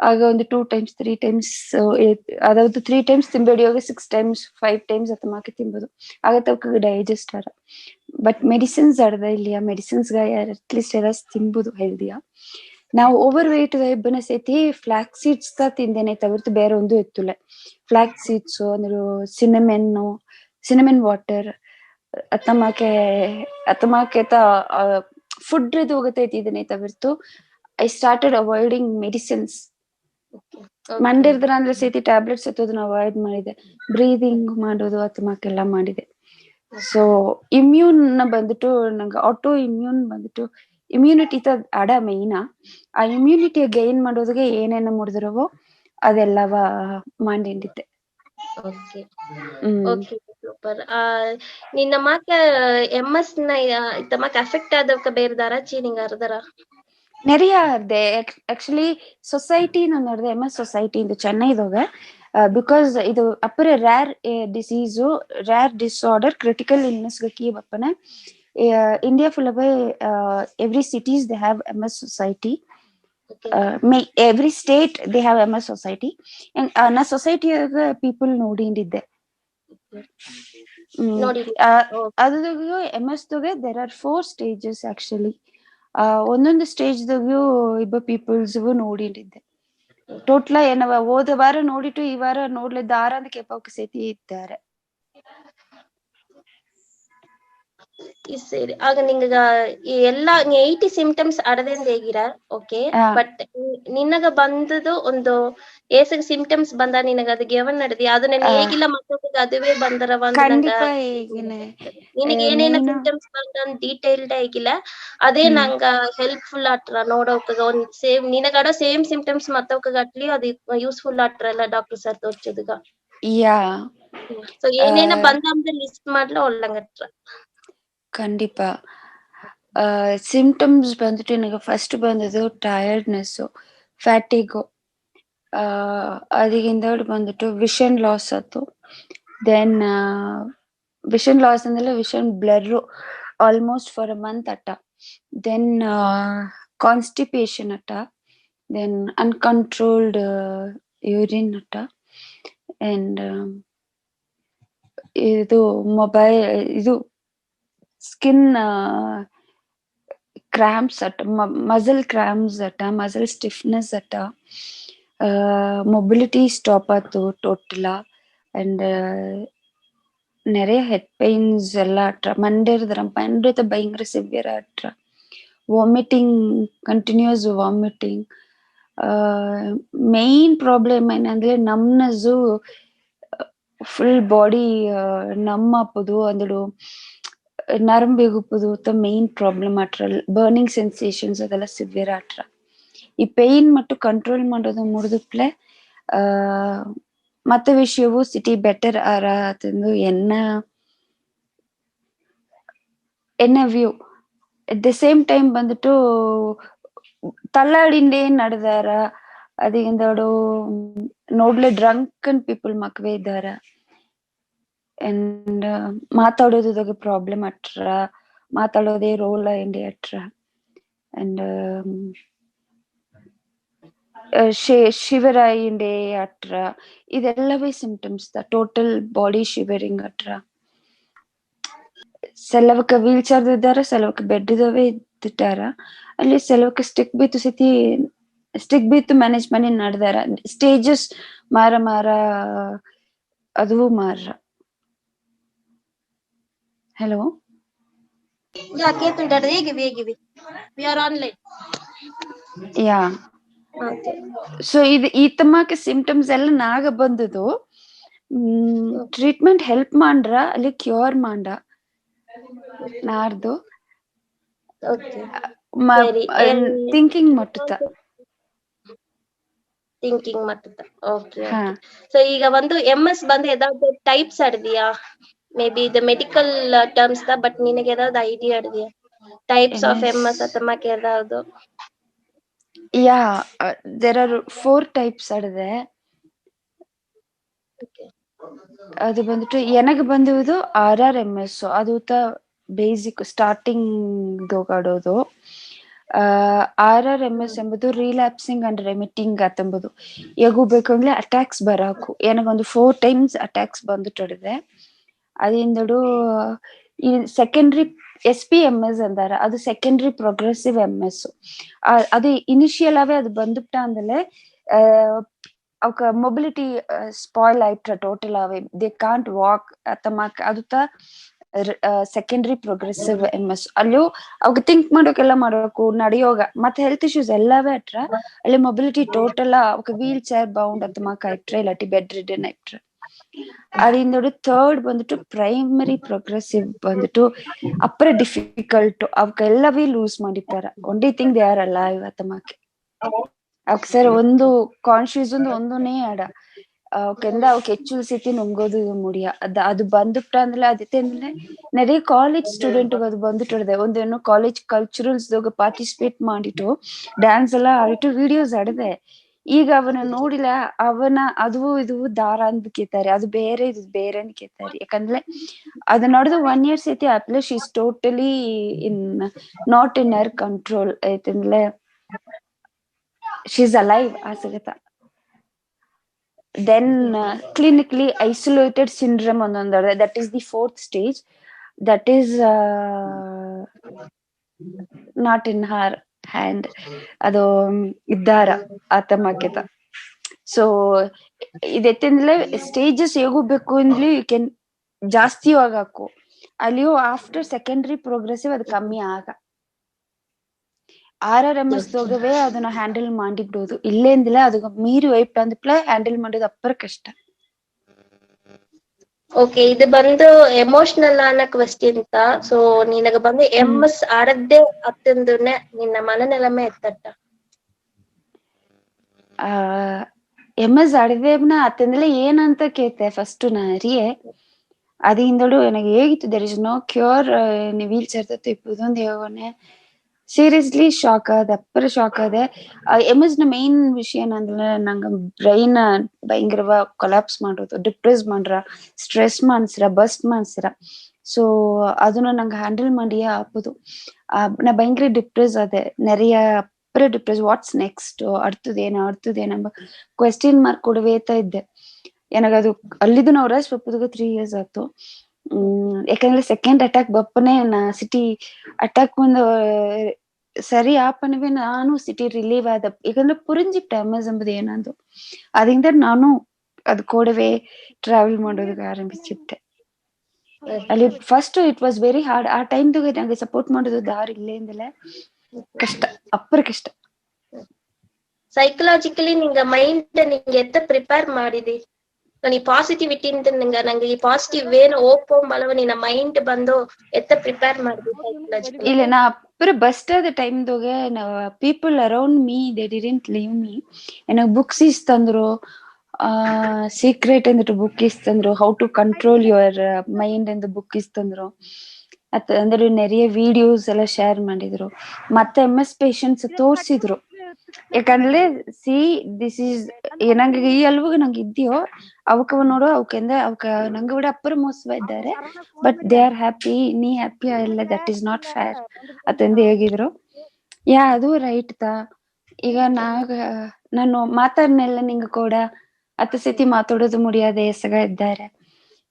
ஆக வந்து 2 times 3 times அதாவது 3 times திம்படியோக 6 times 5 times ಅತಮಾಕೆ ತಿಂಬುದು ಆಗತವಕ್ಕೆ ಡೈಜೆಸ್ಟ್ ಆರ. ಬಟ್ ಮೆಡಿಸಿನ್ಸ್ ಆಡದ ಇಲ್ಲಿಯ ಮೆಡಿಸಿನ್ಸ್ ಅಟ್ಲೀಸ್ಟ್ ಎಲ್ಲ ತಿಂಬುದು ಹೆಲ್ದಿಯಾ. ನಾವು ಓವರ್ ವೆಯ್ಟ್ ಇಬ್ಬನ ಸೇತಿ ಫ್ಲಾಕ್ ಸೀಡ್ಸ್ ತಿಂದೇನೆ ತವಿರ್ತು ಬೇರೆ ಒಂದು ಎತ್ತುಲೆ. ಫ್ಲಾಕ್ ಸೀಡ್ಸ್ ಅಂದ್ರೆ ಸಿನಮೆನ್ ವಾಟರ್ ಅತಮಾಕೆ ಫುಡ್ ಇದು ಹೋಗತೈತಿ ಇದನ್ನೇ ತವಿರ್ತು ಐ ಸ್ಟಾರ್ಟೆಡ್ ಅವಾಯ್ಡಿಂಗ್ ಮೆಡಿಸಿನ್ಸ್. ಮಂಡಿರ್ದ್ರ ಅಂದ್ರೆ ಸೇತಿ ಟ್ಯಾಬ್ಲೆಟ್ಸ್ ಎತ್ತೋದನ್ನ ಅವಾಯ್ಡ್ ಮಾಡಿದೆ. ಬ್ರೀದಿಂಗ್ ಮಾಡೋದು ಅತಮಾಕೆಲ್ಲ ಮಾಡಿದೆ. ಸೊ ಇಮ್ಯೂನ್ ಬಂದ್ಬಿಟ್ಟು ನಂಗೆ ಆಟೋ ಇಮ್ಯೂನ್ ಬಂದ್ಬಿಟ್ಟು ಇಮ್ಯುನಿಟಿ ಅಡ ಮೈನಾ. ಆ ಇಮ್ಯುನಿಟಿ ಗೈನ್ ಮಾಡೋದಕ್ಕೆ ಏನೇನ ಮಾಡಿದ್ರವೋ ಅದೆಲ್ಲವ ಮಾಡಿದ್ದೆ. Okay super. ನಿನ್ನ ಮಾಕ MS ತಮಕ್ ಅಫೆಕ್ಟ್ ಆದವಕ ಬೇರೆದಾರ ಚೀನಿಂಗ್ ಅರ್ದಾರ? நிறைய ಆಕ್ಚುಲಿ ಸೊಸೈಟಿ ನಾನು ನೋಡಿದೆ MS ಸೊಸೈಟಿ ಇದು ಚೆನ್ನೈದಾಗ. ಬಿಕಾಸ್ ಇದು ಅಪ್ಪರ rare disease rare disorder critical illness ಕೀ ಬಪ್ಪನೆ ಇಂಡಿಯಾ ಫುಲ್ ಅವೇ every cities they have MS society. Every state they have MS society. ನಾ ಸೊಸೈಟಿಯಾಗ ಪೀಪಲ್ ನೋಡಿದ್ದೆ. ಅದ್ರಾಗೂ MS ದಾಗೆ ದೇರ್ ಆರ್ 4 stages ಆಕ್ಚುಲಿ. ಒಂದೊಂದು ಸ್ಟೇಜ್ದಾಗೂ ಇಬ್ಬ ಪೀಪಲ್ಸ್ ನೋಡಿದ್ದೆ. ಟೋಟ್ಲ ಏನವ ಹೋದ ವಾರ ನೋಡಿಟ್ಟು ಈ ವಾರ ನೋಡ್ಲಿದ್ದ ಆರಂದ ಕೆಪಾಕ್ ಸೇತಿ ಇದ್ದಾರೆ. ಸರಿ. ಆಗ ನಿಂಗ ಎಲ್ಲಾ 80 ಸಿಂಪ್ಟಮ್ಸ್ ಅಡದಿಂದ ಹೇಗಿರ ಓಕೆ. ಬಟ್ ನಿನಗ ಬಂದದು ಒಂದು ಏಸಗ ಸಿಂಪ್ಟಮ್ಸ್ ಬಂದ ನಿನಗ ಅದು ಗೆವನ್ ನಡೆದಿ ಅದು ನಾನು ಹೇಗಿಲ್ಲ ಮತ್ತೊಬ್ಬರಿಗೆ ಅದುವೇ ಬಂದರ ನಿನಗೆ ಏನೇನ ಸಿಂಪ್ಟಮ್ಸ್ ಬಂದ ಡೀಟೇಲ್ಡ್ ಆಗಿಲ್ಲ ಅದೇ ನಂಗ ಹೆಲ್ಪ್ಫುಲ್ ಆಟ್ರ ನೋಡೋಕ ಒಂದ್ ಸೇಮ್ ನಿನಗಡ ಸೇಮ್ ಸಿಂಪ್ಟಮ್ಸ್ ಮತ್ತೊಬ್ಬರಿಗೆ ಅಟ್ಲಿ ಅದು ಯೂಸ್ಫುಲ್ ಆಟ್ರ ಎಲ್ಲ ಡಾಕ್ಟರ್ ಸರ್ ತೋರ್ಚೋದಗ. ಸೊ ಏನೇನ ಬಂದ ಲಿಸ್ಟ್ ಮಾಡ್ಲ ಒಳ್ಳಂಗಟ್ರ ಖಂಡಿಪಾ. ಸಿಂಪ್ಟಮ್ಸ್ ಬಂದ್ಬಿಟ್ಟು ನನಗೆ ಫಸ್ಟ್ ಬಂದದು ಟಯರ್ಡ್ನೆಸ್, ಫ್ಯಾಟಿಗು. അതിന്റെ ಬಂದ್ಬಿಟ್ಟು ವಿಷನ್ ಲಾಸ್ ಆಯ್ತು. ದೆನ್ ವಿಷನ್ ಲಾಸ್ ಅಂದ್ರೆ vision blur almost for a month ಅಟ್ಟ. ದೆನ್ ಕಾನ್ಸ್ಟಿಪೇಷನ್ ಅಟ್ಟ. ದೆನ್ ಅನ್ಕಂಟ್ರೋಲ್ಡ್ ಯೂರಿನ್ ಅಟ್ಟ. ಅಂಡ್ ಇದು ಮೊಬೈಲ್ ಇದು ಸ್ಕಿನ್ ಕ್ರಾಂಪ್ಸ್ ಅಟ್ಟ, ಮಸಲ್ ಕ್ರಾಂಪ್ಸ್ ಅಟ್ಟ, ಮಸಲ್ ಸ್ಟಿಫ್ನೆಸ್ ಅಟ್ಟ, ಮೊಬಿಲಿಟಿ ಸ್ಟಾಪ್ ಆಯ್ತು ಟೋಟಲಾ. ಅಂಡ್ நிறைய ಹೆಡ್ ಪೈನ್ಸ್ ಎಲ್ಲ ಅಟ್ರ. ಮಂಡ್ಯದ ಭಯಂಕರ ಸಿವಿಯರ್ ಅಟ್ರ. Vomiting, continuous vomiting. Main problem ಏನಂದ್ರೆ ನಮ್ನಸು ಫುಲ್ ಬಾಡಿ ನಮ್ಮಾಪದು ಅಂದಳು ನರಂಬಿಗುಪ್ಪದು ಮೇನ್ ಪ್ರಾಬ್ಲಮ್ ಅಟ್ರ. ಬರ್ನಿಂಗ್ ಸೆನ್ಸೇಷನ್ಸ್ ಅದೆಲ್ಲ ಸಿವಿಯರ್ ಅಟ್ರ. ಈ ಪೇಯ್ನ್ ಮತ್ತು ಕಂಟ್ರೋಲ್ ಮಾಡೋದು ಮುಡಿದುಪ್ಲೆ ಮತ್ತ ವಿಷಯವು ಸಿಟಿ ಬೆಟರ್ ಆರ ಅತಂದು ಎನ್ನ view. At the same time ಬಂದ್ಬಿಟ್ಟು ತಲ್ಲಾಡಿಂಡೇ ನಡೆದಾರ. ಅದಿಂದೋಡು ನೋಡ್ಲೆ ಡ್ರಂಕನ್ ಪೀಪಲ್ ಮಕ್ವೇ ಇದ್ದಾರ. ಅಂಡ್ ಮಾತಾಡೋದಾಗ ಪ್ರಾಬ್ಲಮ್ ಅಟ್ರ, ಮಾತಾಡೋದೇ ರೋಲ್ ಇಂಡಿ ಅಟ್ರ. ಅಂಡ್ ಶಿವರಾಯಿಂಡೆ ಅಟ್ರ. ಇದೆಲ್ಲವೇ ಸಿಂಪ್ಟಮ್ಸ್ ಟೋಟಲ್ ಬಾಡಿ ಶಿವರಿಂಗ್ ಅಟ್ರ. సెలవుకి వీల్ చైర్ ఇద్దారా, సెలవుకి బెడ్ ఇదవే ಇದ್ದಾರ. ಅಲ್ಲಿ సెలవుకి ಸ್ಟಿಕ್ ಬಿತ್ತು ಮ್ಯಾನೇಜ್ ಮಾಡಿ ನಡೆದಾರ. ಸ್ಟೇಜಸ್ ಮಾರ ಅದು ಮಾರ. ಹಲೋ ಯಾ ಕೇಳ್తుంటారు. ಹೇಗಿವಿ we are online. Yeah so ಇದು ಈ ತಮ್ಮಕ್ಕೆ ಸಿಂಪ್ಟಮ್ಸ್ ಎಲ್ಲ ನಾಗ ಬಂದದು. ಟ್ರೀಟ್ಮೆಂಟ್ ಹೆಲ್ಪ್ ಮಾಡ್ರ ಅಲ್ಲಿ ಕ್ಯೂರ್ ಮಾಡ ನಾರ್ದು ಥಿಂಕಿಂಗ್ ಮಟ್ಟುತ್ತ ಥಿಂಕಿಂಗ್ ಮಟ್ಟುತ್ತ. ಓಕೆ. ಸೊ ಈಗ ಒಂದು MS ಬಂದು ಏದಾದ್ರು ಟೈಪ್ಸ್ ಅಡ್ದಿಯಾ? ಮೇ ಬಿ ಇದು ಮೆಡಿಕಲ್ ಟರ್ಮ್ಸ್ ದ, ಬಟ್ ನಿನಗೆ ಏದಾದ್ರು ಐಡಿಯಾ ಅಡ್ದಿಯಾ ಟೈಪ್ಸ್ ಆಫ್ MS ಅತಮ್ಮಕ್ಕೆ ಏದಾದ್ರು? ಯಾ ದೇರ್ ಆರ್ 4 ಟೈಪ್ಸ್ ಅಡದೆ. ಅದು ಬಂದ್ಬಿಟ್ಟು ಎನಗೆ ಬಂದುವುದು RRMS. ಅದು ಬೇಸಿಕ್ ಸ್ಟಾರ್ಟಿಂಗ್ ಆಡೋದು. RRMS ಎಂಬುದು ರಿಲ್ಯಾಪ್ಸಿಂಗ್ ಅಂಡ್ ರೆಮಿಟಿಂಗ್ ಅತ್ತಂಬುದು. ಹೇಗೂ ಬೇಕಂದ್ರೆ ಅಟ್ಯಾಕ್ಸ್ ಬರಾಕು. ಏನಗೊಂದು 4 ಟೈಮ್ಸ್ ಅಟ್ಯಾಕ್ಸ್ ಬಂದುಟೊಡಿದೆ. ಅದಿಂದಡು ಈ ಸೆಕೆಂಡ್ರಿ SPMS ಅಂದಾರ. ಅದು ಸೆಕೆಂಡ್ರಿ ಪ್ರೋಗ್ರೆಸಿವ್ MS. ಅದು ಇನಿಷಿಯಲ್ ಅವೇ ಅದು ಬಂದುಬಿಟ್ಟ ಅಂದಲೆ ಅವಕ ಮೊಬಿಲಿಟಿ ಸ್ಪಾಯ್ಲ್ ಆಯ್ತ್ರ ಟೋಟಲ್ ಅವೇ. ದೇ ಕಾಂಟ್ ವಾಕ್ ಅತ್ತಮಾಕ. ಅದು ಸೆಕೆಂಡ್ರಿ ಪ್ರೋಗ್ರೆಸಿವ್ MS. ಅಲ್ಲೂ ಅವಾಗ ಥಿಂಕ್ ಮಾಡೋಕೆಲ್ಲ ಮಾಡಬೇಕು, ನಡೆಯೋಗ ಮತ್ತೆ ಹೆಲ್ತ್ ಇಶ್ಯೂಸ್ ಎಲ್ಲವೇ ಅಟ್ರ. ಅಲ್ಲಿ ಮೊಬಿಲಿಟಿ ಟೋಟಲ್ ಅವಕ ವೀಲ್ ಚೇರ್ ಬೌಂಡ್ ಅತ್ತಮಾಕ ಆಯ್ತ್ರ, ಇಲ್ಲಾಟಿ ಬೆಡ್ ರಿಡನ್ ಆಯ್ತ್ರ. ಅದಿಂದೋಡು ಥರ್ಡ್ ಬಂದ್ಬಿಟ್ಟು ಪ್ರೈಮರಿ ಪ್ರೋಗ್ರೆಸಿವ್ ಬಂದ್ಬಿಟ್ಟು ಅಪ್ರ ಡಿಫಿಕಲ್ಟ್. ಅವಕ ಎಲ್ಲವೇ ಲೂಸ್ ಮಾಡಿತ್ತಾರ. ಒಂದೇ ಥಿಂಗ್ ದೇ ಆರ್ ಅಲೈವ್ ಅತ್ತಮಾಕೆ. ಅವಕ್ ಸರ್ ಒಂದು ಕಾನ್ಶಿಯಸ್ ಒಂದನೇ ಆಡ ಅವಕೆಂದ ಅವಕ್ ಹೆಚ್ಚು ಸ್ಥಿತಿ ನುಂಗೋದು ಮುಡಿಯ. ಅದು ಬಂದುಬಿಟ್ಟ ಅಂದ್ರೆ ಅದಕ್ಕೆ ಅಂದ್ರೆ நிறைய ಕಾಲೇಜ್ ಸ್ಟೂಡೆಂಟ್ ಅದು ಬಂದುಬಿಟ್ಟಿದೆ. ಒಂದೇನು ಕಾಲೇಜ್ ಕಲ್ಚರಲ್ಸ್ ಪಾರ್ಟಿಸಿಪೇಟ್ ಮಾಡಿಟ್ಟು ಡ್ಯಾನ್ಸ್ ಎಲ್ಲ ಆಡಿಟ್ಟು ವಿಡಿಯೋಸ್ ಆಡದೆ. ಈಗ ಅವನ ನೋಡಿಲ್ಲ, ಅವನ ಅದು ಇದು ದಾರ ಅಂತ ಕೇತಾರೆ. ಅದು ಬೇರೆ ಇದು ಬೇರೆ ಅಂತ ಕೇತಾರೆ. ಯಾಕಂದ್ರೆ ಅದು ನೋಡಿದ್ರೆ 1 year ಸತಿ at least she is totally not in her control ಐತಂದ್ರೆ ಶಿ ಇಸ್ ಅಲೈವ್ ಆಸಗತ. then clinically isolated syndrome ಒಂದೊಂದು. that is the 4th stage. that is not in her hand. ಅದು ಇದ್ದಾರ ಆತಮಕ್ಕೆತ. ಸೊ ಇದೆತ್ತಂದ್ರೆ ಸ್ಟೇಜಸ್ ಹೇಗೋಗ್ಬೇಕು ಅಂದ್ರೆ ಯು ಕ್ಯಾನ್ ಜಾಸ್ತಿ ಆಗಾಕು. ಅಲ್ಲಿಯೂ ಆಫ್ಟರ್ ಸೆಕೆಂಡ್ರಿ ಪ್ರೋಗ್ರೆಸಿವ್ ಅದು ಕಮ್ಮಿ ಆಗ. RRMS ಅದನ್ನ ಹ್ಯಾಂಡಲ್ ಮಾಡಿಬಿಡೋದು. ಇಲ್ಲೇಂದಿಲ್ಲ ಅದು ಮೀರಿ ವೈಪ್ ಅಂದ್ಪ್ಲ ಹ್ಯಾಂಡಲ್ ಮಾಡೋದು ಅಪ್ಪರ ಕಷ್ಟ. ಓಕೆ, ಇದು ಬಂದು ಎಮೋಷನಲ್ ಆನ ಕ್ವೆಶ್ಚನ್ ಅಂತ. ಸೊ ನಿನಗ ಬಂದು MS ಆಡದ್ದೇ ಅತ್ತಂದುನೆ ನಿನ್ನ ಮನನೆಲಮೆ ಎತ್ತಟ್ಟ? MS ಆಡಿದೇನ ಅತ್ತಂದ್ರೆ ಏನಂತ ಕೇಳ್ತೆ ಫಸ್ಟ್ ನರಿಯೇ. ಅದಿಂದಳು ನನಗೆ ಹೇಗಿತ್ತು, there is no cure. Wheelchair ತತ್ತು ಇಪ್ಪುದೊಂದು ಹೇಗೋನೆ ಸೀರಿಯಸ್ಲಿ ಶಾಕ್ ಆದೆ, ಅಪ್ಪರ ಶಾಕ್ ಆದೆ. MS ನ ಮೇನ್ ವಿಷಯ ಏನಂದ್ರೆ ನಂಗೆ ಬ್ರೈನ್ ಭಯಂಕರವ ಕೊಲಾಪ್ಸ್ ಮಾಡೋದು, ಡಿಪ್ರೆಸ್ ಮಾಡ್ರ, ಸ್ಟ್ರೆಸ್ ಮಾಡ್ಸಿರ, ಬಸ್ಟ್ ಮಾಡ್ಸಿರ. ಸೊ ಅದನ್ನ ನಂಗೆ ಹ್ಯಾಂಡಲ್ ಮಾಡಿಯೇ ಆಪುದು. ನಾ ಭಯಂಕರ ಡಿಪ್ರೆಸ್ ಆದೆ, நிறைய ಅಪ್ಪರ ಡಿಪ್ರೆಸ್. ವಾಟ್ಸ್ ನೆಕ್ಸ್ಟ್, ಅಡ್ತದೇನ ಕ್ವೆಶ್ಚನ್ ಮಾರ್ಕ್ ಕೊಡವೇತಾ ಇದ್ದೆ. ನನಗದು ಅಲ್ಲಿದ್ದು ನಾವು ರಶ್ ಬಪ್ಪುದಾಗ 3 years ಆಯ್ತು. ಯಾಕಂದ್ರೆ ಸೆಕೆಂಡ್ ಅಟ್ಯಾಕ್ ಬಪ್ಪನೆ ನಾ ಸಿಟಿ ಅಟ್ಯಾಕ್ ಒಂದು ಸರಿ ಆಪನವೇ ನಾನು ಸಿಟಿ ರಿಲೀವ್ ಆದ. ಯಾಕಂದ್ರೆ ಪುರಿಂಜಿಟ್ಟೆ MS ಎಂಬುದು ಏನಂದು, ಅದರಿಂದ ನಾನು ಅದು ಕೂಡವೇ ಟ್ರಾವೆಲ್ ಮಾಡೋದಕ್ಕೆ ಆರಂಭಿಸಿಟ್ಟೆ. ಅಲ್ಲಿ first it was very hard. ಆ ಟೈಮ್ದಾಗ ನಂಗೆ ಸಪೋರ್ಟ್ ಮಾಡೋದು ದಾರಿ ಇಲ್ಲೇಂದಲೇ ಕಷ್ಟ, ಅಪ್ಪರ ಕಷ್ಟ. ಸೈಕಲಾಜಿಕಲಿ ನಿಂಗ ಮೈಂಡ್ ನಿಂಗೆ ಎತ್ತ ಪ್ರಿಪೇರ್ ಮಾಡಿದಿ ನೀ ಪಾಸಿಟಿವಿಟಿ ನಂಗೆ ಈ ಪಾಸಿಟಿವ್ ವೇನ ಓಪೋ ಮಲವ ನಿನ್ನ ಮೈಂಡ್ ಬಂದು ಎತ್ತ ಪ್ರಿಪೇರ್ ಮಾಡಿದಿ ಸೈಕಲಾಜಿಕಲಿ? ಇಲ್ಲ, ನಾ ಅಪ್ಪರ ಬಸ್ಟ್ ಆದ ಟೈಮ್ದಾಗ people around me they didn't leave me. ನನಗ್ ಬುಕ್ಸ್ ಇಸ್ತಂದ್ರು, ಸೀಕ್ರೆಟ್ ಅಂದ್ಬಿಟ್ಟು ಬುಕ್ ಇಸ್ತಂದ್ರು, how to control your mind ಎಂದು ಬುಕ್ ಇಸ್ತಂದ್ರು. ಅಂದ್ರೆ ನೆರೆಯ ವಿಡಿಯೋಸ್ ಎಲ್ಲ ಶೇರ್ ಮಾಡಿದ್ರು, ಮತ್ತೆ MS ಪೇಷಂಟ್ಸ್ ತೋರ್ಸಿದ್ರು. ಯಾಕಂದ್ರೆ ಸಿ ದಿಸ್ ಈಸ್ ನಂಗೆ ಈ ಅಲ್ವಾಗ ನಂಗೆ ಇದ್ಯೋ ಅವಕ್ಕ ನೋಡು, ಅವಕ್ಕ ನಂಗೆ ಕೂಡ ಅಪ್ಪರ ಮೋಸವ ಇದ್ದಾರೆ, ಬಟ್ ದೇ ಆರ್ ಹ್ಯಾಪಿ, ನೀ ಹ್ಯಾಪಿ ಇಲ್ಲ, ದಟ್ ಈಸ್ ನಾಟ್ ಫೇರ್ ಅತಂದು ಹೇಗಿದ್ರು. ಅದು ರೈಟ್ ತಾ. ಈಗ ನಾನು ಮಾತಾಡ್ನೆಲ್ಲ ನಿಂಗ ಕೂಡ ಅತ್ತ ಸತಿ ಮಾತಾಡೋದು ಮುಡಿಯಾದ ಎಸಗ ಇದ್ದಾರೆ,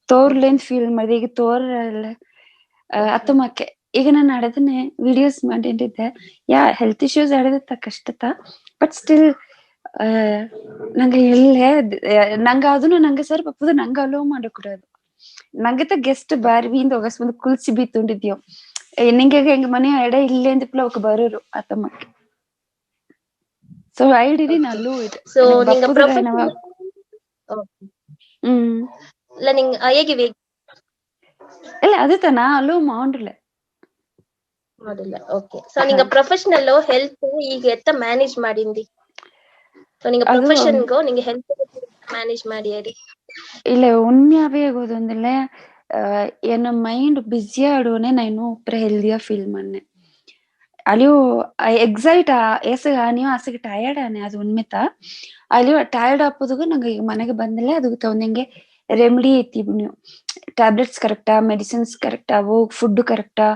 ತೋರ್ಲೇನ್ ಫೀಲ್ ಮಾಡಿದೆ. ಈಗ ತೋರಲ್ಲ ಅತ್ತಮಕ್ಕೆ ಈಗ ನಾನು ಅಡದನೆ ವಿಡಿಯೋಸ್ ಮಾಡಿದ್ದೆ. ಹೆಲ್ತ್ ಇಶ್ಯೂಸ್ ಅಡದತ್ತ ಕಷ್ಟತ, ಬಟ್ ಸ್ಟಿಲ್ ನಂಗೆ ಇಲ್ಲೇ ನಂಗೆ ಅದನ್ನು ನಂಗೆ ಸರ್ ಪಪ್ಪದು ನಂಗೆ ಅಲೋ ಮಾಡಕೂಡದು. ನಂಗೆತ ಗೆಸ್ಟ್ ಬಾರ್ವಿಂದ ಹೋಗಸ್ ಮುಂದೆ ಕುಲ್ಸಿ ಬೀತುಂಡಿದ್ಯೋ ನಿಂಗೆ ಹೆಂಗ ಮನೆ ಎಡೆ ಇಲ್ಲೇ ಅಂದಿಪ್ಲ ಅವಕ್ ಬರೋರು ಅತ್ತಮ್ಮಕ್ಕೆ. ಸೊ ಐ ಡಿಡ್ ಅಲ್ಲೂ ಇಟ್. ಸೊ ನಿಂಗ ಪ್ರೊಫೆಷನಲ್ ಇಲ್ಲ ನಿಂಗ ಹೇಗಿವೆ ಇಲ್ಲ ಅದು ತಾನ ಅಲ್ಲೂ ಮಾಡ್ರಲ್ಲ ಮಾಡಿಲ್ಲ. ಓಕೆ, ಸೊ ನಿಂಗ ಪ್ರೊಫೆಷನಲ್ ಹೆಲ್ತ್ ಈಗ ಎತ್ತ ಮ್ಯಾನೇಜ್ ಮಾಡಿಂದಿ? ಸೊ ನಿಂಗ ಪ್ರೊಫೆಷನ್ಗೋ ನಿಂಗ ಹೆಲ್ತ್ ಮ್ಯಾನೇಜ್ ಮಾಡಿಯರಿ? ಇಲ್ಲ ಉண்மையாவே ಆಗೋದೊಂದಿಲ್ಲ, என்ன மைண்ட் பிஸியா ஆடுவோனே நான் இன்னும் அப்புறம் ஹெல்தியா ஃபீல் பண்ணேன். ಅಲ್ಲಿಯೂ ಎಕ್ಸೈಟ್ ಏಸಗಾನಿಯೋ ಆಸೆಗೆ ಟಯರ್ಡ್ ಆನೆ, ಅದು ಉಣ್ಮೆತಾ. ಅಲ್ಲಿಯೂ ಟಯರ್ಡ್ ಆಪೋದಾಗ ನಂಗೆ ಈಗ ಮನೆಗೆ ಬಂದಿಲ್ಲ, ಅದು ತೊಂದಂಗೆ ರೆಮಿಡಿ ಐತಿ. ನೀವು ಟ್ಯಾಬ್ಲೆಟ್ಸ್ ಕರೆಕ್ಟಾ, ಮೆಡಿಸಿನ್ಸ್ ಕರೆಕ್ಟಾ, ಅವು ಫುಡ್ ಕರೆಕ್ಟಾ,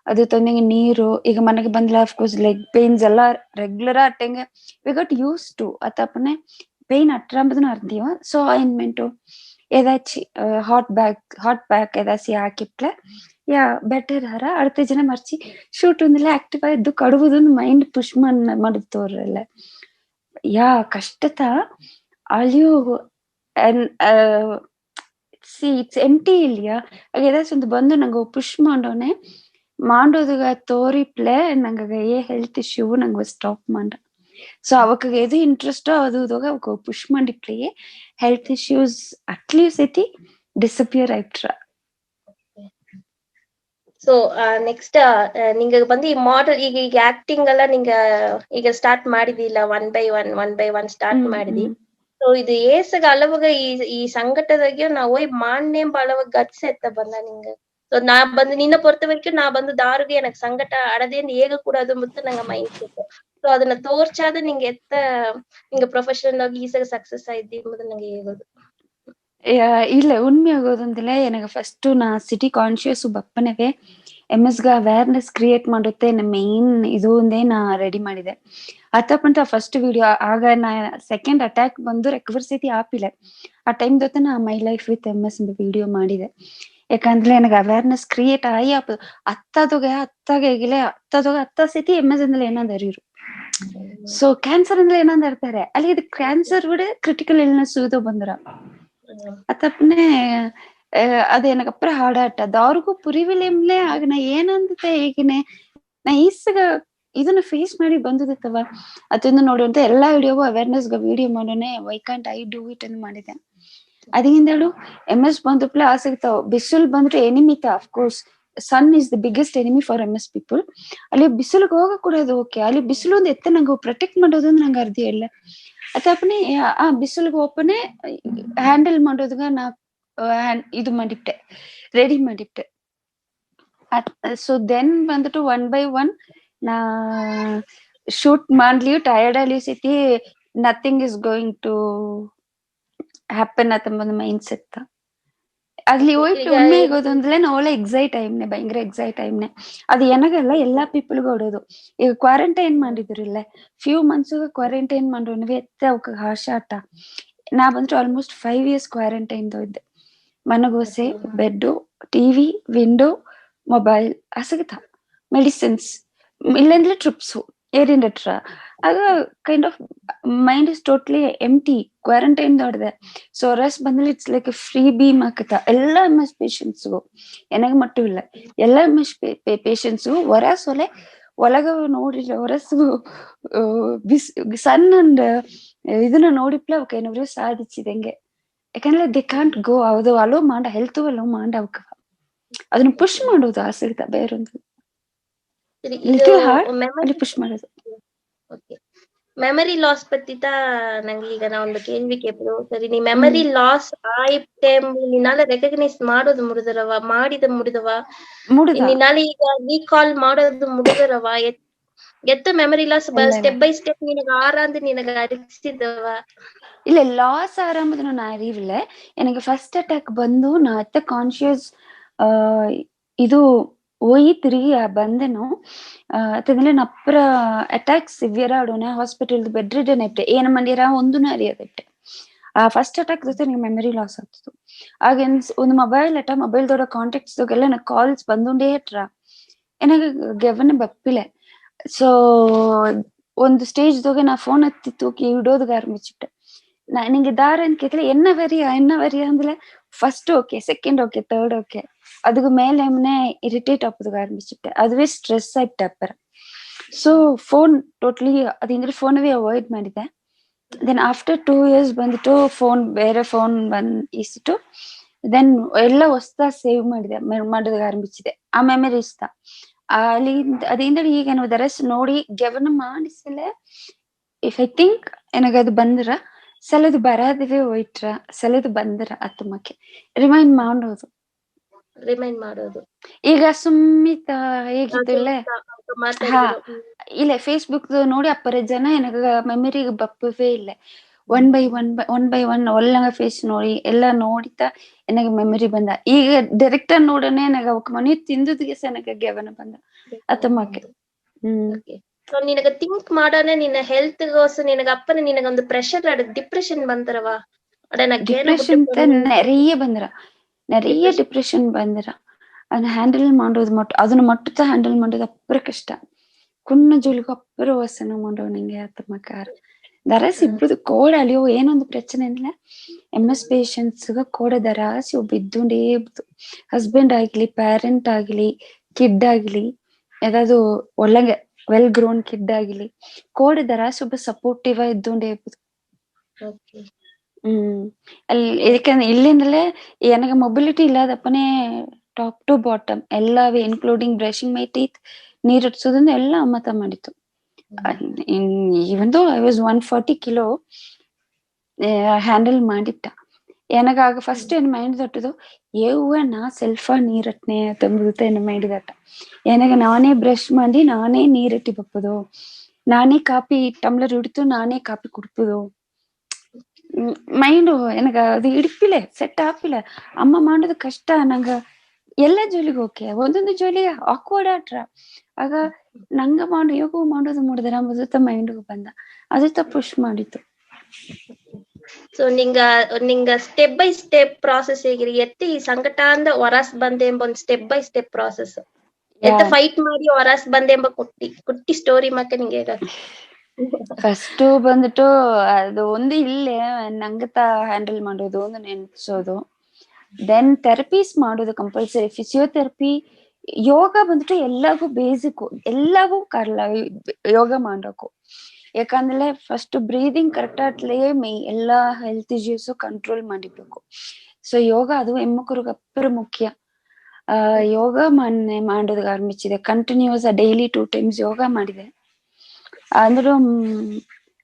ಅದು ತೊಂದಂಗೆ ನೀರು. ಈಗ ಮನೆಗೆ ಬಂದಿಲ್ಲ, ಅಫ್ಕೋರ್ಸ್ ಲೆಗ್ ಪೇನ್ಸ್ ಎಲ್ಲ ರೆಗ್ಯುಲರ್ ಅಟ್ಟಂಗೆ ವಿ ಗಾಟ್ ಯೂಸ್ ಟು ಅತ್ತಪ್ಪನೆ പെയിൻ അട്രാമ്പതിന് അറിയോ. സോ ആയിൻമെന്റോ ഏതാച്ചി ಹಾಟ್ ಪ್ಯಾಕ್ ಏದಾಸಿ ಹಾಕಿಟ್ಲೆ ಬೆಟರ್ ಹರ അടുത്ത ಜನ ಮರ್ಚಿ ಶೂಟ್ ಒಂದಿಲ್ಲ ಆಕ್ಟಿವ್ ಆಯ್ದು ಕಡುವುದೊಂದು ಮೈಂಡ್ ಪುಷ್ ಮಾಡುತ್ತವ್ರಲ್ಲ. ಕಷ್ಟತ ಅಲ್ಲಿಯೂ ಇಟ್ಸ್ ಎಂಟಿ ಇಲ್ಲಿಯಾ ಏದಾಸಿ ಒಂದು ಬಂದು ನಂಗೆ ಪುಷ್ ಮಾಡೋನೆ ಮಾಡೋದಾಗ ತೋರಿಪ್ಲೆ ನಂಗೆ ಹೆಲ್ತ್ ಇಶ್ಯೂ ನಂಗೆ ಸ್ಟಾಪ್ ಮಾಡ. ಸೊ ಅವಕ್ಕೆ ಎದು ಇಂಟ್ರೆಸ್ಟೋ ಅದು ಅವಕ್ಕೆ ಪುಷ್ ಮಾಡಿಪ್ಲೆ ಹೆಲ್ತ್ ಇಶ್ಯೂಸ್ ಅಟ್ಲೀಸ್ಟ್ ಐತಿ ಡಿಸಪಿಯರ್ ಆಯ್ತ್ರ. ಸೊ ನೆಕ್ಸ್ಟ್ ನಿಂಗ ಬಂದು ಈ ಮಾಡೆಲ್ ಈಗ ಆಕ್ಟಿಂಗ್ ಎಲ್ಲ ನಿಂಗ ಈಗ ಸ್ಟಾರ್ಟ್ ಮಾಡಿದಿಲ್ಲ, ಒನ್ ಬೈ ಒನ್ ಸ್ಟಾರ್ಟ್ ಮಾಡಿದಿ. ಸೊ ಇದು ಏಸಗ ಅಳವಾಗ ಈ ಸಂಘಟದಾಗ ನಾವು ಮಾನ್ಯ ಅಳವಾಗ ಗಟ್ಸ್ ಎತ್ತ ಬಂದ ನಿಂಗ. ಸೊ ನಾ ಬಂದು ನಿನ್ನ பொறுத்த வரைக்கும் ನಾ ಬಂದು ದಾರುಗೆ எனக்கு ಸಂಘಟ ಅಡದೇನು ಹೇಗ ಕೂಡದು ಮತ್ತು ನಂಗೆ ಮೈಂಡ್ ಸೆಟ್. ಸೊ ಅದನ್ನ ತೋರ್ಚಾದ ನಿಂಗೆ ಎತ್ತ ನಿಂಗ ಪ್ರೊಫೆಷನಲ್ ಆಗಿ ಈಸಗ ಸಕ್ಸಸ್ ಆಯ್ತು ಎಂಬುದು ನಂಗೆ ಹೇಗೋದು. ಇಲ್ಲ ಉண்மை ಆಗೋದಂದಿಲ್ಲ. ನನಗೆ ಫಸ್ಟ್ ನಾ ಸಿಟಿ ಕಾನ್ಶಿಯಸ್ ಬಪ್ಪನವೇ MS-ಗೆ ಅವೇರ್ನೆಸ್ ಕ್ರಿಯೇಟ್ ಮಾಡುತ್ತೆ ಮೇನ್ ಇದು ಒಂದೇ ನಾ ರೆಡಿ ಮಾಡಿದೆ. ಅತ್ತಪ್ಪಂತ ಫಸ್ಟ್ ವಿಡಿಯೋ ಆಗ ನಾ ಸೆಕೆಂಡ್ ಅಟ್ಯಾಕ್ ಬಂದು ರಿಕವರ್ ಸ್ಥಿತಿ ಆಪಿಲ್ಲ. ಆ ಟೈಮ್ ಜೊತೆ ನಾ my life with MS video ಮಾಡಿದೆ. ಯಾಕಂದ್ರೆ ನನಗೆ ಅವೇರ್ನೆಸ್ ಕ್ರಿಯೇಟ್ ಆಗಿ ಹತ್ತ ಸ್ಥಿತಿ MS ಅಂದ್ರೆ ಏನಂದ ಅರಿರು. ಸೊ ಕ್ಯಾನ್ಸರ್ ಅಂದ್ರೆ ಏನಂದ ಇರ್ತಾರೆ ಅಲ್ಲಿ, ಇದು ಕ್ಯಾನ್ಸರ್ ಕೂಡ ಕ್ರಿಟಿಕಲ್ ಇಲ್ನೆಸ್ ಇದು ಬಂದ್ರ ಅತ್ತಪ್ಪನೆ ಅದು எனக்கு அப்புறம் ஹார்டாட்டது ಅವ್ರಿಗೂ புரியவில்லையே. ಆಗ ನಾ ಏನಂದಿದ್ದೆ ಈಗಿನೇ ನಾ ಈಸಗ ಇದನ್ನ ಫೇಸ್ ಮಾಡಿ ಬಂದಿತ್ತವ ಅದನ್ನ ನೋಡುವಂತ ಎಲ್ಲಾ ವಿಡಿಯೋಗೂ ಅವೇರ್ನೆಸ್ ವಿಡಿಯೋ ಮಾಡೋನೆ why can't I do it ಅಂತ ಮಾಡಿದೆ. ಅದರಿಂದಳು MS ಬಂದುಪ್ಲೆ ಆಸೆಗ್ತಾವ. ಬಿಸಿಲು ಬಂದ್ರೆ ಎನಿಮಿತ of course sun is the biggest enemy for MS people. ಅಲ್ಲಿ ಬಿಸಿಲಿಗೆ ಹೋಗ ಕೂಡದು ಓಕೆ, ಅಲ್ಲಿ ಬಿಸಿಲು ಒಂದು ಎತ್ತ ನಂಗೆ ಪ್ರೊಟೆಕ್ಟ್ ಮಾಡೋದು ನಂಗೆ ಅರ್ಧ ಇಲ್ಲ. ಅತಪ್ಪನೆ ಆ ಬಿಸಿಲಿಗೆ ಓಪನೆ ಹ್ಯಾಂಡಲ್ ಮಾಡೋದಗ ನಾ ಇದು ಮಾಡಿಟ್ಟೆ, ರೆಡಿ ಮಾಡಿಟ್ಟೆ. ಸೊ ದೆನ್ ಬಂದ್ಬಿಟ್ಟು 1 by 1 ನಾ ಶೂಟ್ ಮಾಡ್ಲಿಯೂ ಟಯರ್ಡ್ ಅಲ್ಲಿ city nothing is going to happen ಅಂತಂಬಂದು ಮೈಂಡ್ ಸೆಟ್ ಅಲ್ಲಿ ಹೋಯ್ತು ಈಗ ಉண்மை ಆಗೋದಂದ್ರೆ ಅವಳೆ ಎಕ್ಸೈಟ್ ಆಯ್ನೆ ಭಯಂಕರ ಎಕ್ಸೈಟ್ ಆಯ್ನೆ ಅದು ಎನಗಲ್ಲ ಎಲ್ಲಾ ಪೀಪಲ್ಗೂ ಹೊಡೋದು ಈಗ ಕ್ವಾರಂಟೈನ್ ಮಾಡಿದ್ರು ಇಲ್ಲ ಫ್ಯೂ ಮಂತ್ಸ್ ಕ್ವಾರಂಟೈನ್ ಮಾಡ್ರು ಎತ್ತ ಅವಕ್ಕೆ ಆಟ ನಾ ಬಂದ್ರೆ ಆಲ್ಮೋಸ್ಟ್ 5 years ಕ್ವಾರಂಟೈನ್ ಇದ್ದೆ ಮನಗೋಸೆ ಬೆಡ್ ಟಿವಿ ವಿಂಡೋ ಮೊಬೈಲ್ ಅಸಗತ ಮೆಡಿಸಿನ್ಸ್ ಇಲ್ಲಾಂದ್ರೆ ಟ್ರಿಪ್ಸು ಏರಿನ ಹತ್ರ ಆಗ kind of mind is totally empty quarantine ನೋಡಿದೆ ಸೊ ರಸ್ ಬಂದ್ರೆ ಇಟ್ಸ್ ಲೈಕ್ ಫ್ರೀ ಬೀಮ್ ಹಾಕತ್ತ ಎಲ್ಲಾ ಎಮ್ ಎಸ್ ಪೇಷಂಟ್ಸ್ಗೂ ಎನಗ ಮಟ್ಟು ಇಲ್ಲ ಎಲ್ಲಾ ಎಮ್ ಎಸ್ ಪೇಷಂಟ್ಸ್ಗೂ ಹೊರಸ್ ಒಲೆ ಒಳಗ ನೋಡಿಲ್ಲ ಹೊರಸು ಸನ್ ಅಂಡ್ ಇದನ್ನ ನೋಡಿಪ್ಲೆ ಅವಕ್ಕೆ ಏನಾದ್ರು ಸಾಧಿಸಿದಂಗೆ ಯಾಕಂದ್ರೆ ದಿ ಕಾಂಟ್ ಗೋ ಅದು ಅಲೋ ಮಾಡ ಹೆಲ್ತ್ ಅಲೋ ಮಾಡ ಅವಕ್ಕ ಅದನ್ನ ಪುಷ್ ಮಾಡೋದು ಆಸೆಗಿತ ಬೇರೊಂದು ಲಿಟಲ್ ಹಾರ್ಡ್ ಅಲ್ಲಿ ಪುಷ್ ಮಾಡೋದು மெமரி லாஸ் பத்தி தான் நாங்க ಈಗ நான் ಒಂದು ಕೇಳ್ವಿ ಕೇಳ್ಬೋದು ಸರಿ ನೀ ಮೆಮರಿ ಲಾಸ್ ಆಯ್ತೆ ನಿನ್ನಾல ರೆಕಗ್ನೈಸ್ ಮಾಡೋದು ಮುಡಿದರವ ಮಾಡಿದ ಮುಡಿದವ ನಿನ್ನಾல ಈಗ ರೀಕಾಲ್ ಮಾಡೋದು ಮುಡಿದರವ ಎತ್ತ memory loss step by step ನಿನಗೆ ಆರಾಂದು ನಿನಗೆ ಅರಿಸಿದವ இல்ல லாஸ் ஆரம்பத்துல நான் அறிவில்ல எனக்கு ஃபர்ஸ்ட் அட்டாக் ಬಂದು ನಾ ಅತ್ತ ಕಾನ್ಶಿಯಸ್ ಇದು ಹೋಯಿ ತಿರುಗಿ ಬಂದೆನು ಅತಂದ್ರೆ ನಪ್ಪರ ಅಟ್ಯಾಕ್ ಸಿವಿಯರ್ ಆಡೋನೆ ಹಾಸ್ಪಿಟಲ್ ಬೆಡ್ ರಿಡನ್ ಇಟ್ಟೆ ಏನ ಮಂದಿರ ಒಂದೂ ಅರಿಯದಿಟ್ಟೆ ಆ ಫಸ್ಟ್ ಅಟ್ಯಾಕ್ ಜೊತೆ ನಿಂಗೆ ಮೆಮರಿ ಲಾಸ್ ಆಗ್ತಿತ್ತು ಆಗ ಒಂದು ಮೊಬೈಲ್ ಅಟ್ಟ ಮೊಬೈಲ್ ದೊಡ್ಡ ಕಾಂಟ್ಯಾಕ್ಟ್ಸ್ ಎಲ್ಲ ನನಗೆ ಕಾಲ್ಸ್ ಬಂದುಂಡೇ ಇಟ್ರ ನನಗೆ ಗೆವನ ಬಪ್ಪಿಲೆ ಸೊ ಒಂದು ಸ್ಟೇಜ್ದಾಗ ನಾ ಫೋನ್ ಹತ್ತಿ ತೂಕಿ ಇಡೋದಕ್ಕೆ ಆರಂಭಿಸಿಟ್ಟೆ ನಿಂಗೆ ದಾರ ಅನ್ಕಿದ್ರೆ என்ன வரியா ಅಂದ್ರೆ first okay second okay third okay அதுக்கு மேல எம்னே இரிட்டேட் ஆகுதுக்கு ஆரம்பிச்சுட்டேன் அதுவே ಸ್ಟ್ರೆಸ್ ಆಯ್ತು ಅಪ್ಪರ ಸೊ ಫೋನ್ ಟೋಟಲಿ ಅದಿಂದ್ರೆ ಫೋನವೇ ಅವಾಯ್ಡ್ ಮಾಡಿದೆ ದೆನ್ ಆಫ್ಟರ್ 2 years ಬಂದ್ಬಿಟ್ಟು ಫೋನ್ ಬೇರೆ ಫೋನ್ ಇಸಿಟ್ಟು ದೆನ್ ಎಲ್ಲ ಹೊಸ್ತಾ ಸೇವ್ ಮಾಡೋದಕ್ಕೆ ಆರಂಭಿಸಿದೆ ಆ ಮೆಮರೀಸ್ ಅಲ್ಲಿ ಅದಿಂದ ಈಗ ನಾವು ದರಸ್ ನೋಡಿ ಗಮನ ಮಾಡಿಸಲೆ ಇಫ್ ಐ ಥಿಂಕ್ ನನಗದು ಬಂದ್ರ ಸಲದು ಬರಾದವೇ ಹೋಯ್ಟ್ರ ಸಲದು ಬಂದ್ರ ಅತ್ತಮಕ್ಕೆ ರಿಮೈಂಡ್ ಮಾಡೋದು ಈಗ ಸುಮ್ಮಿತ ಹೇಗಿದ್ದಿಲ್ಲ ಇಲ್ಲ ಫೇಸ್ಬುಕ್ ನೋಡಿ ಅಪ್ಪರ ಜನ ನನಗ ಮೆಮರಿಗೆ ಬಪ್ಪವೇ ಇಲ್ಲ ಒನ್ ಬೈ ಒನ್ ಒಲ್ಲಂಗ ಫೇಸ್ ನೋಡಿ ಎಲ್ಲ ನೋಡಿತಾ ನನಗೆ ಮೆಮರಿ ಬಂದ ಈಗ ಡೈರೆಕ್ಟ್ ನೋಡನೆ ನನಗೆ ಅವಕ್ಕೆ ಮನೆ ತಿಂದುದಿಗೆ ನನಗೆ ಗೆವನ ಬಂದ ಅತ್ತಮಕ್ಕೆ ನಿನಗೆ ಥಿಂಕ್ ಮಾಡಾನೆ ನಿನ್ನ ಹೆಲ್ತ್ ಗೋಸ್ ನಿನಗೆ ಅಪ್ಪನ ನಿನಗೊಂದು ಪ್ರೆಷರ್ ಡಿಪ್ರೆಷನ್ ಬಂದರವಾ ಡಿಪ್ರೆಷನ್ நிறைய ಡಿಪ್ರೆಷನ್ ಬಂದರ ಅದನ್ನ ಹ್ಯಾಂಡಲ್ ಮಾಡೋದು ಅದನ್ನ ಮಟ್ಟದ ಹ್ಯಾಂಡಲ್ ಮಾಡೋದು ಅಪ್ಪರ ಕಷ್ಟ ಕುಣ್ಣ ಜೋಲಿಗೂ ಅಪ್ಪರ ವಸನ ಮಾಡೋ ನಿಂಗೆ ಅತ್ತಮಕಾರ ದರಸಿ ಇಬ್ಬದು ಕೋಡ ಅಲ್ಲಿಯೋ ಏನೊಂದು ಪ್ರಚನೆ ಇಲ್ಲ MS ಪೇಷಂಟ್ಸ್ಗ ಕೋಡ ದರಾಸಿ ಒಬ್ಬ ಇದ್ದುಂಡೇ ಇಬ್ಬದು ಹಸ್ಬೆಂಡ್ ಆಗ್ಲಿ ಪೇರೆಂಟ್ ಆಗ್ಲಿ ಕಿಡ್ ಆಗ್ಲಿ ಯಾವ್ದಾದ್ರು ಒಳ್ಳಂಗೆ ವೆಲ್ ಗ್ರೋನ್ ಕಿಡ್ ಆಗ್ಲಿ ಕೋಡ ದರಾಸಿ ಒಬ್ಬ ಸಪೋರ್ಟಿವ್ ಇದ್ದುಂಡೇ ಇಬ್ಬದು ಅಲ್ಲಿ ಯಾಕಂದ್ರೆ ಇಲ್ಲಿಂದಲೇ ನನಗೆ ಮೊಬಿಲಿಟಿ ಇಲ್ಲದಪ್ಪನೇ ಟಾಪ್ ಟು ಬಾಟಮ್ ಎಲ್ಲವೇ ಇನ್ಕ್ಲೂಡಿಂಗ್ ಬ್ರಷಿಂಗ್ ಮೈ ಟೀತ್ ನೀರ್ ಹಟ್ಸೋದನ್ನ ಎಲ್ಲ ಅಮ್ಮತ ಮಾಡಿತ್ತು even though I was 140 kilo handle ಮಾಡಿಟ್ಟ ಎನಗಾಗ ಫಸ್ಟ್ ಏನ್ ಮೈಂಡ್ ತಟ್ಟದು ನಾ ಸೆಲ್ಫಾ ನೀರಟ್ನೆ ತಂಬುತ್ತೆ ಎನ್ನ ಮೈಂಡ್ ತಟ್ಟ ಎನಗ ನಾನೇ ಬ್ರಷ್ ಮಾಡಿ ನಾನೇ ನೀರಿಟ್ಟಿ ಬಪ್ಪದು ನಾನೇ ಕಾಪಿ ಟಮ್ಲರ್ ಹಿಡಿತು ನಾನೇ ಕಾಪಿ ಕುಡ್ಪುದು ಮೈಂಡು ಎನಗ ಅದು ಇಡಿಪಿಲ್ಲ ಸೆಟ್ ಆಪಿಲ್ಲ ಅಮ್ಮ ಮಾಡೋದು ಕಷ್ಟ ನಂಗ ಎಲ್ಲ ಜೋಲಿಗೆ ಓಕೆ ಒಂದೊಂದು ಜೋಲಿಗೆ ಆಕ್ವರ್ಡ್ ಆಟ್ರ ಆಗ ನಂಗ ಯೋಗ ಮಾಡೋದು ಮಾಡಿದ್ರೆ ಅದ ಮೈಂಡ್ಗೂ ಬಂದ ಅದು ಪುಷ್ ಮಾಡಿತ್ತು ಸೊ ನಿಂಗ ಸ್ಟೆಪ್ ಬೈ ಸ್ಟೆಪ್ ಪ್ರಾಸೆಸ್ ಹೇಗಿರಿ ಎತ್ತಿ ಈ ಸಂಕಟ ಅಂದ ಹೊರಸ್ ಬಂದೆ ಎಂಬ ಒಂದು ಸ್ಟೆಪ್ ಬೈ ಸ್ಟೆಪ್ ಪ್ರಾಸೆಸ್ ಎತ್ತ ಫೈಟ್ ಮಾಡಿ ಹೊರಸ್ ಬಂದೆ ಎಂಬ ಕುಟ್ಟಿ ಸ್ಟೋರಿ ಮತ್ತೆ ನಿಂಗೆ ಫಸ್ಟ್ ಬಂದ್ಬಿಟ್ಟು ಅದು ಒಂದು ಇಲ್ಲೇ ನಂಗತ ಹ್ಯಾಂಡಲ್ ಮಾಡೋದು ಒಂದು ನೆನ್ಸೋದು ದೆನ್ ಥೆರಪೀಸ್ ಮಾಡೋದು ಕಂಪಲ್ಸರಿ ಫಿಸಿಯೋಥೆರಪಿ ಯೋಗ ಬಂದ್ಬಿಟ್ಟು ಎಲ್ಲಾಗೂ ಬೇಸಿಕ್ ಎಲ್ಲಾಗೂ ಯೋಗ ಮಾಡೋಕು ಯಾಕಂದ್ರೆ ಫಸ್ಟ್ ಬ್ರೀದಿಂಗ್ ಕರೆಕ್ಟ್ ಆಟ್ಲೇ ಎಲ್ಲಾ ಹೆಲ್ತ್ ಇಶ್ಯೂಸ್ ಕಂಟ್ರೋಲ್ ಮಾಡಿರ್ಬೇಕು ಸೊ ಯೋಗ ಅದು ಹೆಣ್ಮಕ್ಳಿಗೆ ಅಪ್ಪರ ಮುಖ್ಯ ಯೋಗ ಮಾಡೋದಕ್ಕೆ ಆರಂಭಿಸಿದೆ ಕಂಟಿನ್ಯೂಸ್ ಡೈಲಿ 2 times ಯೋಗ ಮಾಡಿದೆ ಅಂದ್ರೂ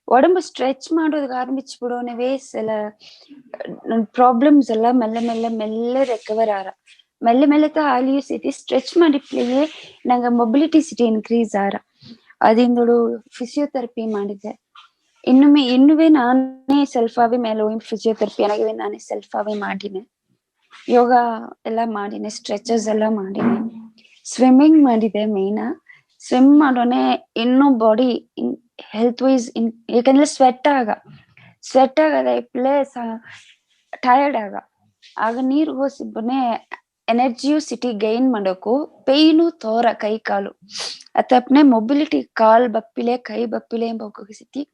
உடம்பு ಸ್ಟ್ರೆಚ್ ಮಾಡೋದಕ್ಕೆ ಆರಂಭಿಸ್ಬಿಡೋನವೇ ಎಲ್ಲ ಪ್ರಾಬ್ಲಮ್ಸ್ ಎಲ್ಲ ಮೆಲ್ಲ ರೆಕವರ್ ಮೆಲ್ಲ ಆಲಿಯೂ ಸಿಟಿ ಸ್ಟ್ರೆಚ್ ಮಾಡಿಪ್ಲೆಯೇ ನಂಗೆ ಮೊಬಿಲಿಟಿ ಸಿಟಿ ಇನ್ಕ್ರೀಸ್ ಅದಿಂದಳು ಫಿಸಿಯೋಥೆರಪಿ ಮಾಡಿದೆ. ಇನ್ನುವೇ ನಾನೇ ಸೆಲ್ಫಾವೇ ಮೇಲೆ ಹೋಗಿ ಫಿಸಿಯೋಥೆರಪಿ ಏನಾಗಿದೆ ನಾನೇ ಸೆಲ್ಫಾವೇ ಮಾಡಿನಿ. ಯೋಗ ಎಲ್ಲ ಮಾಡಿನಿ, ಸ್ಟ್ರೆಚಸ್ ಎಲ್ಲ ಮಾಡಿನಿ, ಸ್ವಿಮ್ಮಿಂಗ್ ಮಾಡಿದೆ. ಮೇಯ್ನ ಸ್ವಿಮ್ ಮಾಡೋನೆ ಇನ್ನೂ ಬಾಡಿ ಹೆಲ್ತ್ ವೈಸ್ ಯಾಕಂದ್ರೆ ಸ್ವೆಟ್ ಆಗದ ಪ್ಲೇಸ್ ಟಯರ್ಡ್ ಆಗ ನೀರು ಹೋಸಿಬ್ಬನೇ ಎನರ್ಜಿಯು ಸಿಟಿ ಗೈನ್ ಮಾಡೋಕು ಪೇಯ್ನು ತೋರ ಕೈ ಕಾಲು ಅತಪ್ನೆ ಮೊಬಿಲಿಟಿ ಕಾಲ್ ಬಪ್ಪಿಲೆ ಕೈ ಬಪ್ಪಿಲೆ ಎಂಬ ಸಿತಿ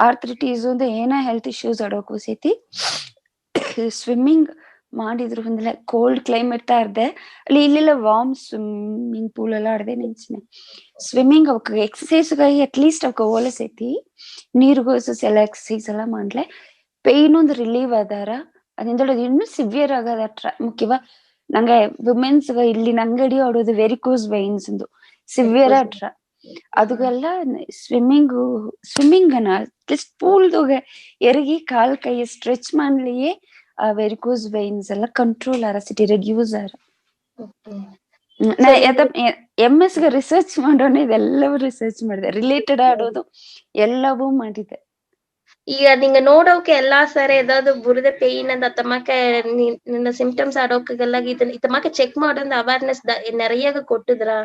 ಆರ್ಥ್ರಿಟೀಸ್ ಒಂದು ಏನ ಹೆಲ್ತ್ ಇಶ್ಯೂಸ್ ಅಡೋಕು ಸಿತಿ ಸ್ವಿಮ್ಮಿಂಗ್ ಮಾಡಿದ್ರು ಒಂದಿಲ್ಲ ಕೋಲ್ಡ್ ಕ್ಲೈಮೇಟ್ ಇರ್ದೆ ಅಲ್ಲಿ ಇಲ್ಲೆಲ್ಲ ವಾರ್ಮ್ ಸ್ವಿಮ್ಮಿಂಗ್ ಪೂಲ್ ಎಲ್ಲ ಆಡ್ದೆ ನೆನ್ಸಿನಿ. ಸ್ವಿಮ್ಮಿಂಗ್ ಅವಕ್ಕೆ ಎಕ್ಸಸೈಸ್ಗಾಗಿ ಅಟ್ಲೀಸ್ಟ್ ಅವಕ್ಕೆ ಓಲಸೈತಿ ನೀರ್ಗೋಸಸ್ ಎಲ್ಲ ಎಕ್ಸಸೈಸ್ ಎಲ್ಲ ಮಾಡ್ಲೆ ಪೇಯ್ನ್ ಒಂದು ರಿಲೀವ್ ಆದಾರ ಅದಿಂದೊಳಗ ಇನ್ನೂ ಸಿವಿಯರ್ ಆಗದ ಮುಖ್ಯವ ನಂಗೆ ವುಮೆನ್ಸ್ ಇಲ್ಲಿ ನಂಗಡಿ ಆಡೋದು ವೆರಿಕೋಸ್ ವೈನ್ಸ್ ಸಿವಿಯರ್ ಅಟ್ರ ಅದಕ್ಕೆಲ್ಲ ಸ್ವಿಮ್ಮಿಂಗ್ ಅಟ್ಲೀಸ್ಟ್ ಪೂಲ್ದೋಗ ಎರಗಿ ಕಾಲ್ ಕೈ ಸ್ಟ್ರೆಚ್ ಮಾಡ್ಲಿಯೇ ವೆರಿಕೋಸ್ ವೈನ್ಸ್ ಎಲ್ಲ ಕಂಟ್ರೋಲ್ ಆರ ಸಿಟಿ ರೆಡ್ಯೂಸ್ ಆರ. MS ಗೆ ರಿಸರ್ಚ್ ಮಾಡೋಣ ಇದೆಲ್ಲವೂ ರಿಸರ್ಚ್ ಮಾಡಿದೆ, ರಿಲೇಟೆಡ್ ಆಡೋದು ಎಲ್ಲವೂ ಮಾಡಿದೆ. ಈಗ நீங்க ನೋಡೋಕೆ ಎಲ್ಲಾ ಸರಿ ஏதாவது ಬುರದ ಪೇಯ್ನ್ அந்த தமக்க ನಿನ್ನ ಸಿಂಪ್ಟಮ್ಸ್ ಆಡೋಕೆಲ್ಲ ಇದಕ್ಕೆ ಚೆಕ್ ಮಾಡೋದು ಅವೇರ್ನೆಸ್ நிறைய ಕೊಟ್ಟಿದ್ರಾ?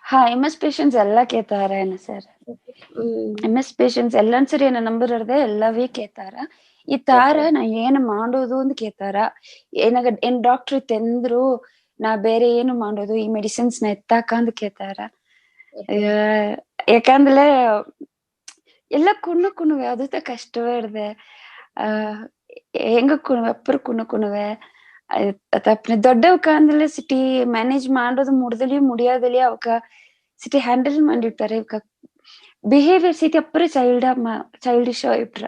ಹಾ MS ಪೇಷಂಟ್ಸ್ ಎಲ್ಲ ಕೇಳ್ತಾರ ಸರ್. MS ಪೇಷಂಟ್ಸ್ ಎಲ್ಲ ಸರಿ ನನ್ನ ನಂಬರ್ ಇರದೆ ಎಲ್ಲವೇ ಕೇಳ್ತಾರ. ಈ ತಾರ ನಾ ಏನ್ ಮಾಡೋದು ಅಂತ ಕೇಳ್ತಾರ. ಏನ್ ಡಾಕ್ಟರ್ ತೆಂದ್ರು ನಾ ಬೇರೆ ಏನು ಮಾಡೋದು ಈ ಮೆಡಿಸಿನ್ಸ್ ನ ಎತ್ತಾಕ ಅಂತ ಕೇಳ್ತಾರ. ಯಾಕಂದ್ರೆ ಎಲ್ಲ ಕುಣುವೆ ಅದು ಕಷ್ಟವೇ ಇರ್ದೆ ಹೆಂಗ ಅಪ್ಪರು ಕುಣುವೆ ತಪ್ಪನೆ ದೊಡ್ಡವ ಕಾಂದ್ರೆ ಸಿಟಿ ಮ್ಯಾನೇಜ್ ಮಾಡೋದು ಮುಡಿಯೋದಲ್ಲಿ ಅವಕ್ಕ ಸಿಟಿ ಹ್ಯಾಂಡಲ್ ಮಾಡಿರ್ತಾರೆ. ಇವಕ್ಕ ಬಿಹೇವಿಯರ್ ಸಿಟಿ ಅಪ್ಪರ ಚೈಲ್ಡಿಶ್ ಇಟ್ರ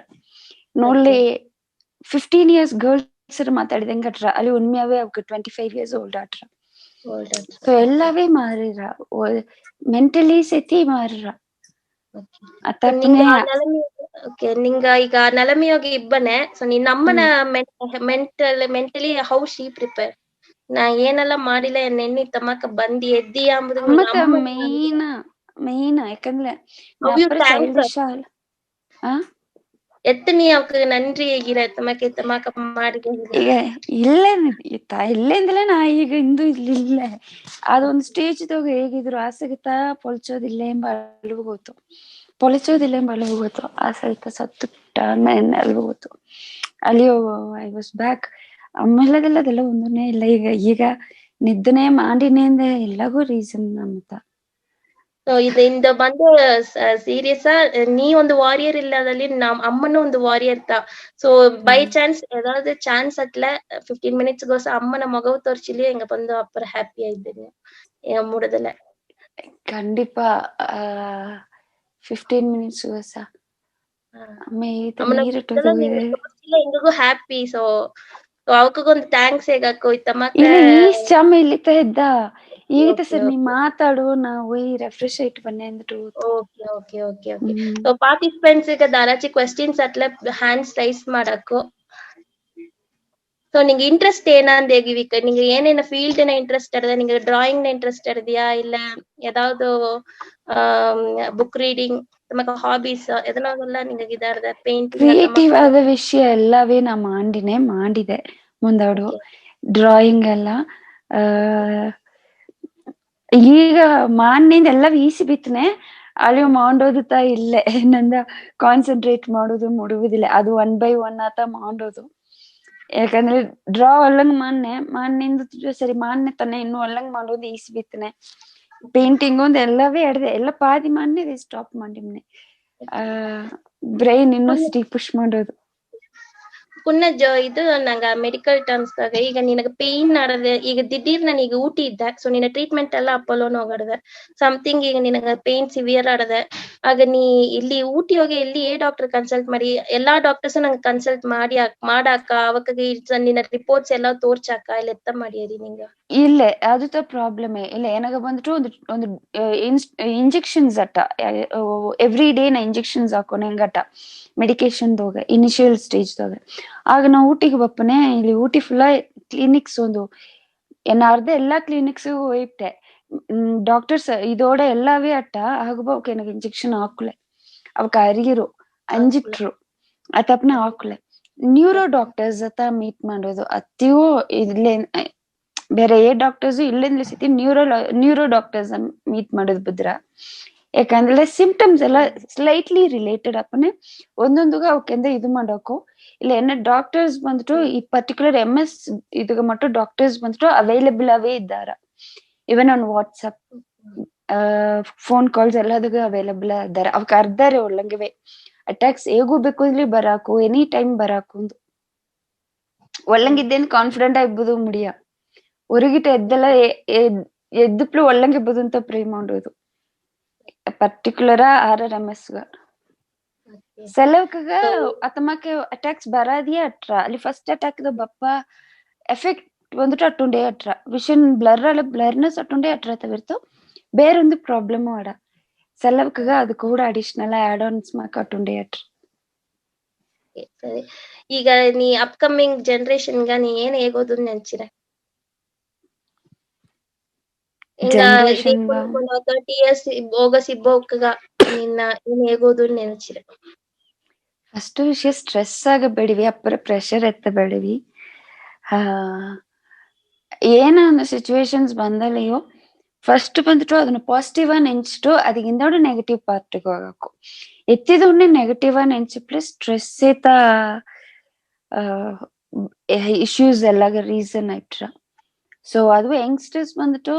ನೋಡ್ಲಿ 15 years ಗರ್ಲ್ಸ್ ಮಾತಾಡಿದಂಗಟ್ರ ಅಲ್ಲಿ ಉಣ್ಮೆಯವೇ ಅವಕ್ಕೆ 25 years ಓಲ್ಡ್ ಆಟ್ರ. ಸೊ ಎಲ್ಲವೇ ಮಾರಿರ ಮೆಂಟಲಿ ಸತಿ ಮಾರಿರ. ನಿಂಗ ಈಗ ನೆಲಮಿಯೋಗಿ ಇಬ್ಬನೆ ಸೊ ನಿನ್ನ ಅಮ್ಮನ ಮೆಂಟಲಿ ಹೌ ಶಿ ಪ್ರಿಪೇರ್ ನಾ ಏನೆಲ್ಲ ಮಾಡಿಲ್ಲ ನೆನ್ನಿ ತಮ್ಮಕ ಬಂದಿ ಎದ್ದಿ ಅಂಬುದು ಮೇಯ್ನ ಯಾಕಂದ್ರೆ ಎತ್ತ ನೀ ಅವಕ್ಕೆ ನನ್ರಿ ಈಗಿರ ತಮ್ಮಕ ಮಾಡಿ ಈಗ ಇಲ್ಲೇಂದಲೇ ನಾ ಈಗ ಇಂದು ಇಲ್ಲ ಅದೊಂದು ಸ್ಟೇಜ್ದಾಗ ಹೇಗಿದ್ರು ಆಸೆಗಿತ್ತ ಪೊಲ್ಚೋದಿಲ್ಲ ಎಂಬ ಅಳಿವು ಗೊತ್ತು, ಪೊಲಿಸೋದಿಲ್ಲ ಎಂಬ ಅಳಿವು ಗೊತ್ತು, ಆಸೆಗಿತ್ತ ಸತ್ತು ಅಳಿವು ಗೊತ್ತು. ಅಲ್ಲಿ ಐ ವಾಸ್ ಬ್ಯಾಕ್ ಆಮೇಲೆದೆಲ್ಲ ಒಂದನೇ ಇಲ್ಲ. ಈಗ ನಿದ್ದನೆ ಮಾಡಿನೇ ಅಂದ ಎಲ್ಲಗೂ ರೀಸನ್ ನಮ್ಮತ್ತ. ಸೊ ಇದರಿಂದ ಬಂದು ಸೀರಿಯಸ್ ನೀ ಒಂದು ವಾರಿಯರ್ ಇಲ್ಲದಲ್ಲಿ ನಮ್ ಅಮ್ಮನೂ ಒಂದು ವಾರಿಯರ್ ತಾ. ಸೊ ಬೈ ಚಾನ್ಸ್ ஏதாவது ಚಾನ್ಸ್ ಅಟ್ಲ 15 minutes ಗೋಸ ಅಮ್ಮನ ಮಗವು ತೋರ್ಚಿಲಿ ಎಂಗ ಬಂದು ಅಪ್ಪರ ಹ್ಯಾಪಿ ಆಯ್ತೇನೆ ಮೂಡದಲ್ಲ கண்டிப்பா 15 minutes ಗೋಸ ಎಂಗಗೂ ಹ್ಯಾಪಿ. ಸೊ ಅವಕ್ಕೊಂದು ಥ್ಯಾಂಕ್ಸ್ ಹೇಗಾಕೋ ಇತ್ತಮ್ಮಕ್ಕ ಇಲ್ಲ ಈ ಚಮ್ಮ ಇಲ್ಲಿತ ಇದ್ದ ಈಗ ಸರ್ ನೀ ಮಾತಾಡು ನಾವು ಈ ರೆಫ್ರೆಶ್ ಆಯ್ತು ಬನ್ನಿ ಅಂದ್ಬಿಟ್ಟು. ಓಕೆ ಸೊ ಪಾರ್ಟಿಸಿಪೆಂಟ್ಸ್ ಈಗ ದಾರಾಚಿ ಕ್ವೆಶ್ಚನ್ಸ್ ಅಟ್ಲ ಹ್ಯಾಂಡ್ಸ್ ರೈಸ್ ಮಾಡಾಕು. ಸೊ ನಿಂಗೆ ಇಂಟ್ರೆಸ್ಟ್ ಏನಂದ ಹೇಗಿವಿಕ ನಿಂಗೆ ಏನೇನ ಫೀಲ್ಡ್ ನ ಇಂಟ್ರೆಸ್ಟ್ ಇರದೆ ನಿಂಗೆ ಡ್ರಾಯಿಂಗ್ ನ ಇಂಟ್ರೆಸ್ಟ್ ಇರದಿಯಾ ಇಲ್ಲ ಯಾವ್ದು ಬುಕ್ ರೀಡಿಂಗ್ ತಮ್ಮ ಹಾಬೀಸ್ ಎದನಾಗೆಲ್ಲ ನಿಂಗೆ ಇದಾರ್ದ ಪೇಂಟಿಂಗ್ ಕ್ರಿಯೇಟಿವ್ ಆದ ವಿಷಯ ಎಲ್ಲವೇ ನಾ ಮಾಡಿದೆ ಮುಂದಾಡು ಡ್ರಾಯಿಂಗ್ ಎಲ್ಲ ಈಗ ಮಾನ್ನಿಂದ ಎಲ್ಲ ಈಸಿ ಬಿತ್ತನೆ ಅಳಿವು ಮಾಡೋದು ಇಲ್ಲೇ ನಂದ ಕಾನ್ಸಂಟ್ರೇಟ್ ಮಾಡೋದು ಮುಡುವುದಿಲ್ಲ. ಅದು 1 by 1 ಆತ ಮಾಡೋದು. ಯಾಕಂದ್ರೆ ಡ್ರಾ ಒಲ್ಲಂಗ್ ಮಾನ್ನಿಂದ ಸರಿ ಮಾನ್ನೆ ತಾನೆ ಇನ್ನು ಒಲ್ಲಂಗ್ ಮಾಡೋದು ಈಸಿ ಬಿತ್ತನೆ. ಪೇಂಟಿಂಗ್ ಒಂದು ಎಲ್ಲವೇ ಆಡಿದೆ ಎಲ್ಲ ಪಾದಿ ಮಾನ್ನೆ ಸ್ಟಾಪ್ ಮಾಡಿಮ್ನೆ. ಬ್ರೈನ್ ಇನ್ನೊಂದು ಪುಷ್ ಮಾಡೋದು ಪುಣ್ಯ ಇದು ನಂಗ ಮೆಡಿಕಲ್ ಟರ್ಮ್ಸ್ ದಾಗ ಈಗ ನಿನಗೆ ಪೇಯ್ನ್ ಆಡದೆ ಈಗ ದಿಢೀರ್ ನನಗೆ ಊಟಿ ಇದ್ದ ಸೊ ನಿನ್ನ ಟ್ರೀಟ್ಮೆಂಟ್ ಎಲ್ಲ ಅಪೋಲೋನ್ ಹೋಗಾಡದೆ ಸಮಥಿಂಗ್ ಈಗ ನಿನಗ ಪೇಯ್ನ್ ಸಿವಿಯರ್ ಆಡದೆ ಆಗ ನೀ ಇಲ್ಲಿ ಊಟಿ ಹೋಗಿ ಇಲ್ಲಿ ಡಾಕ್ಟರ್ ಕನ್ಸಲ್ಟ್ ಮಾಡಿ ಎಲ್ಲಾ ಡಾಕ್ಟರ್ಸ್ ನಂಗೆ ಕನ್ಸಲ್ಟ್ ಮಾಡಾಕ ಅವಕ್ಕ ನಿನ್ನ ರಿಪೋರ್ಟ್ಸ್ ಎಲ್ಲ ತೋರ್ಚಾಕ ಇಲ್ಲ ಎತ್ತ ಮಾಡಿಯರಿ ನಿಂಗ ಇಲ್ಲ ಅದು ಪ್ರಾಬ್ಲಮೇ ಇಲ್ಲ. ಏನಾಗ ಬಂದ್ಬಿಟ್ಟು ಒಂದು ಇಂಜೆಕ್ಷನ್ಸ್ ಅಟ್ಟ ಎವ್ರಿ ಡೇ ನಾ ಇಂಜೆಕ್ಷನ್ಸ್ ಹಾಕೋಣ ಹೆಂಗಟ್ಟ ಮೆಡಿಕೇಶನ್ದಾಗ ಇನಿಷಿಯಲ್ ಸ್ಟೇಜ್ದಾಗ. ಆಗ ನಾವು ಊಟಿಗೆ ಬಪ್ಪನೆ ಇಲ್ಲಿ ಊಟಿ ಫುಲ್ಲ ಕ್ಲಿನಿಕ್ಸ್ ಒಂದು ಅರ್ಧ ಎಲ್ಲಾ ಕ್ಲಿನಿಕ್ಸ್ ಹೋಯ್ತೆ டாக்டர்ஸ் இதோட எல்லாவே அட்டா ஆகுபோ ஓகே எனக்கு இன்ஜெக்ஷன் ஆக்குல அவக்கு ಅರಿಗಿರು ಅಂಜಿಟ್ರು ಅತಪ್ನ ಆಕುಲೆ ನ್ಯೂರೋ ಡಾಕ್ಟರ್ಸ್ ಅತ್ತ ಮೀಟ್ ಮಾಡೋದು ಅತಿಯೂ ಇಲ್ಲೇ ಬೇರೆ ಡಾಕ್ಟರ್ಸ್ ಇಲ್ಲಿಂದ ಸಿತಿ ನ್ಯೂರೋ ಡಾಕ್ಟರ್ಸ್ ಮೀಟ್ ಮಾಡೋದು ಬಿದ್ರ ಯಾಕಂದ್ರೆ ಸಿಂಪ್ಟಮ್ಸ್ ಎಲ್ಲ ಸ್ಲೈಟ್ಲಿ ರಿಲೇಟೆಡ್ ಅಪ್ಪನೆ ಒಂದೊಂದುಗ ಅವಕ್ಕೆಂದ ಇದು ಮಾಡೋಕು ಇಲ್ಲ ಏನ ಡಾಕ್ಟರ್ಸ್ ಬಂದ್ಬಿಟ್ಟು ಈ ಪರ್ಟಿಕ್ಯುಲರ್ MS ಇದುಗ ಮಟ್ಟು ಡಾಕ್ಟರ್ಸ್ ಬಂದ್ಬಿಟ್ಟು ಅವೈಲಬಲ್ ಅವೇ ಇದ್ದಾರ even on WhatsApp phone calls ಎಲ್ಲದಗ ಅವೈಲಬಲ್ ಇದ್ದಾರ ಅವಕ್ ಅರ್ಧಾರೆ ಒಳ್ಳಂಗಿವೆ ಅಟ್ಯಾಕ್ಸ್ ಹೇಗೂ ಬೇಕು ಇಲ್ಲಿ ಬರಾಕು ಎನಿ ಟೈಮ್ ಬರಾಕು ಒಳ್ಳಂಗಿದ್ದೇನು ಕಾನ್ಫಿಡೆಂಟ್ ಆಗ್ಬೋದು ಮುಡಿಯ ಹೊರಗಿಟ ಎದ್ದೆಲ್ಲ ಎದ್ದುಪ್ಲು ಒಳ್ಳಂಗಿರ್ಬೋದು ಅಂತ ಪ್ರೇ ಮಾಡೋದು ಪರ್ಟಿಕ್ಯುಲರ್ RRMS సెలవుకగా అతమాకే అటాక్స్ బరాదియే అట్రా ಅಲ್ಲಿ ಫಸ್ಟ್ ಅಟ್ಯಾಕ್ ಬಪ್ಪ ಎಫೆಕ್ಟ್ ಬಂದ್ಬಿಟ್ಟು ಅಟ್ಟುಂಡೆ ಅಟ್ರ ವಿಷನ್ ಬ್ಲರ್ನೆಸ್ ಅಟ್ಟುಂಡೆ ಅಟ್ರ ತವಿರ್ತು ಬೇರೊಂದು ಪ್ರಾಬ್ಲಮ್ ಆಡ సెలవుకగా ಅದು ಕೂಡ ಅಡಿಷನಲ್ ಆಡ್ ಆನ್ಸ್ ಮಾಕ ಅಟ್ಟುಂಡೆ ಅಟ್ರ ಸರಿ ಈಗ ನೀ ಅಪ್ಕಮಿಂಗ್ ಜನರೇಷನ್ ಗ ನೀ ಏನ್ ಹೇಗೋದು ನೆನ್ಸಿರ ఇంకా 30 years ಹೋಗ ಸಿಬ್ಬೋಕಗ ನಿನ್ನ ಏನ್ ಹೇಗೋದು ನೆನ್ಸಿರ ಫಸ್ಟ್ ವಿಷಯ ಸ್ಟ್ರೆಸ್ ಆಗಬೇಡಿವಿ ಅಪ್ಪರ ಪ್ರೆಷರ್ ಎತ್ತಬೇಡಿವಿ ಏನ ಸಿಚುವೇಶನ್ಸ್ ಬಂದಲೆಯೋ ಫಸ್ಟ್ ಬಂದ್ಬಿಟ್ಟು ಅದನ್ನ ಪಾಸಿಟಿವ್ ನೆನ್ಸಿಟ್ಟು ಅದಕ್ಕಿಂತ ನೆಗೆಟಿವ್ ಪಾರ್ಟಿಗೆ ಹೋಗಬೇಕು ಎತ್ತಿದೊಂದೇ ನೆಗೆಟಿವ್ ನೆನ್ಸಿ ಪ್ಲಸ್ ಸ್ಟ್ರೆಸ್ ಏತ ಇಶ್ಯೂಸ್ ಎಲ್ಲ ರೀಸನ್ ಆಯ್ತ್ರ ಸೊ ಅದು ಯಂಗ್ಸ್ಟರ್ಸ್ ಬಂದ್ಬಿಟ್ಟು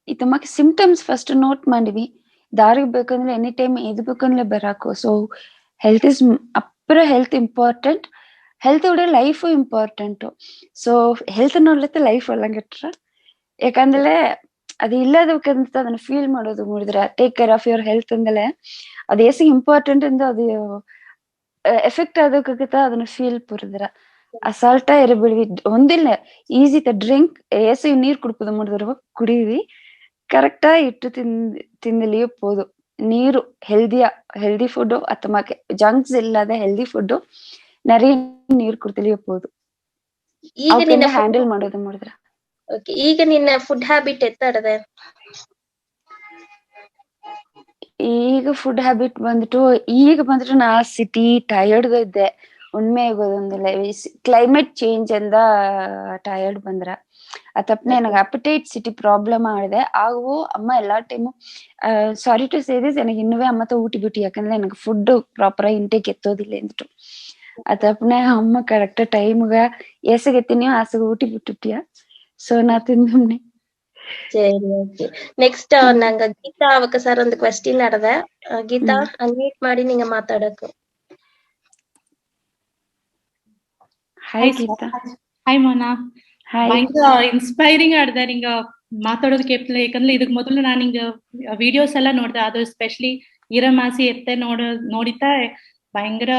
ಈ ತಮ್ಮಕ್ಕೆ ಸಿಂಪ್ಟಮ್ಸ್ ಫಸ್ಟ್ ನೋಟ್ ಮಾಡಿವಿ ದಾರಿಗೆ ಬೇಕಂದ್ರೆ ಎನಿ ಟೈಮ್ ಇದು ಬೇಕಂದ್ರೆ ಬರಾಕು ಸೊ ಹೆಲ್ತ್ ಇಸ್ ಅಪ್ಪರ ಹೆಲ್ತ್ ಇಂಪಾರ್ಟೆಂಟ್ ಹೆಲ್ತ್ ಒಡೆ ಲೈಫು ಇಂಪಾರ್ಟೆಂಟು ಸೊ ಹೆಲ್ತ್ ನೋಡ್ಲತ್ತ ಲೈಫ್ ಒಳ್ಳಂಗಿಟ್ರ ಯಾಕಂದ್ರೆ ಅದು ಇಲ್ಲದಕ್ಕಂತ ಅದನ್ನ ಫೀಲ್ ಮಾಡೋದು ನೋಡಿದ್ರೆ take care of your health ಅಂದಲೆ ಅದು ಎಸಿ ಇಂಪಾರ್ಟೆಂಟ್ ಅಂತ ಅದು ಎಫೆಕ್ಟ್ ಆದಕ್ಕಿಂತ ಅದನ್ನ ಫೀಲ್ ಪುರಿದ್ರ ಅಸಾಲ್ಟ ಇರಬಿಡ್ವಿ ಒಂದಿಲ್ಲ ಈಸಿ ಡ್ರಿಂಕ್ ಏಸಿ ನೀರ್ ಕುಡ್ಪದು ಮಾಡಿದ್ರ ಕುಡಿವಿ ಕರೆಕ್ಟಾ ಇಟ್ಟು ತಿನ್ನಲಿಯೂ போது ನೀರು ಹೆಲ್ದಿ ಫುಡ್ ಅಥವಾ ಜಂಕ್ಸ್ ಇಲ್ಲದ ಹೆಲ್ದಿ ಫುಡ್ நிறைய ನೀರು ಕುಡ್ತಲಿಯೂ போது ಈಗ ನಿನ್ನ ಹ್ಯಾಂಡಲ್ ಮಾಡೋದು ಮಾಡಿದ್ರ ಓಕೆ ಈಗ ನಿನ್ನ ಫುಡ್ ಹ್ಯಾಬಿಟ್ ಎತ್ತಡದೆ ಈಗ ಫುಡ್ ಹ್ಯಾಬಿಟ್ ಬಂದ್ಬಿಟ್ಟು ನಾ ಸಿಟಿ ಟಯರ್ಡ್ ಇದ್ದೆ ಉಣ್ಮೆ ಆಗೋದೊಂದಿಲ್ಲ ಕ್ಲೈಮೇಟ್ ಚೇಂಜ್ ಅಂದ ಟಯರ್ಡ್ ಬಂದ್ರ ಅತಪ್ನೆ ನನಗೆ ಅಪಟೈಟ್ ಸಿಟಿ ಪ್ರಾಬ್ಲಮ್ ಆಡಿದೆ ಆಗು ಅಮ್ಮ ಎಲ್ಲಾ time sorry to say this ನನಗೆ ಇನ್ನುವೇ ಅಮ್ಮತ ಊಟಿ ಬಿಟ್ಟು ಯಾಕಂದ್ರೆ ನನಗೆ ಫುಡ್ ಪ್ರಾಪರ್ ಇಂಟೇಕ್ ಎತ್ತೋದಿಲ್ಲ ಅಂದ್ಬಿಟ್ಟು ಅತಪ್ನೆ ಅಮ್ಮ ಕರೆಕ್ಟ್ ಟೈಮ್ಗ ಎಸಗೆತ್ತೀನಿ ಆಸಗ ಊಟಿ ಬಿಟ್ಟಿಯ ಸೊ ನಾ ತಿಂದಮ್ನೆ ಸರಿ ಓಕೆ ನೆಕ್ಸ್ಟ್ ನಂಗ ಗೀತಾ ಅವಕ ಸರ್ ಒಂದು ಕ್ವೆಶ್ಚನ್ ನಡೆದೆ ಗೀತಾ ಅನ್ಮ್ಯೂಟ್ ಮಾಡಿ ನೀங்க ಮಾತಾಡಕು ಹಾಯ್ ಗೀತಾ ಹಾಯ್ ಮೋನಾ ಭಯಂಕರ ಇನ್ಸ್ಪೈರಿಂಗ್ ಆಡ್ದೆ ನಿಂಗ ಮಾತಾಡೋದು ಕೇಳ್ತಿಲ್ಲ ಯಾಕಂದ್ರೆ ಇದಕ್ ಮೊದಲು ನಾನು ಹಿಂಗ ವಿಡಿಯೋಸ್ ಎಲ್ಲ ನೋಡ್ದೆ ಅದು ಸ್ಪೆಷಲಿ ಈರಮಾಸಿ ಎತ್ತೆ ನೋಡಿತಾ ಭಯಂಕರ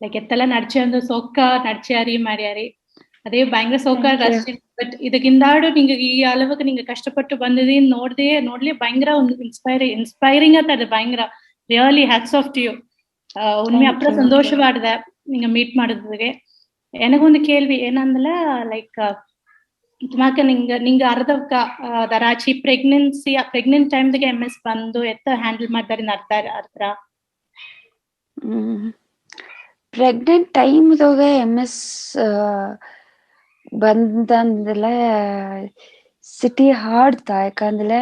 ಲೈಕ್ ಎತ್ತೆಲ್ಲ ನಡ್ಚೆ ಅಂದು ಸೊಕ್ಕ ನಡ್ಚಾರಿ ಮಾಡ್ಯಾರಿ ಅದೇ ಭಯಂಕರ ಸೊಕ್ಕ ಬಟ್ ಇದಕ್ಕಿಂದಾಡು ನಿಂಗ ಈ அளவுக்கு நீங்க கஷ்டப்பட்டு வந்தது ನೋಡ್ಲಿ ಭಯಂಕರ ಒಂದು ಇನ್ಸ್ಪೈರಿಂಗ್ ಆತದ ಭಯಂಕರ really hats off to you உண்மை அப்புறம் சந்தோஷமாடுத நீங்க மீட் ಮಾಡಿದ್ರಿಗೆ எனக்கு ಒಂದು ಕೇಳ್ವಿ ಏನಂದಲ ಲೈಕ್ ತುಮಾಕ ನಿಂಗ ಅರ್ಧಕ್ಕ ದರಾಚಿ ಪ್ರೆಗ್ನೆಂಟ್ ಟೈಮ್ದಾಗೆ MS ಬಂದು ಎತ್ತ ಹ್ಯಾಂಡಲ್ ಮಾಡ್ತಾರಿಂದ ಅರ್ಥ ಪ್ರೆಗ್ನೆಂಟ್ ಟೈಮ್ದಾಗ MS ಬಂದಂದೆಲ್ಲ ಸಿಟಿ ಹಾಡ್ತಾ ಯಾಕಂದ್ರೆ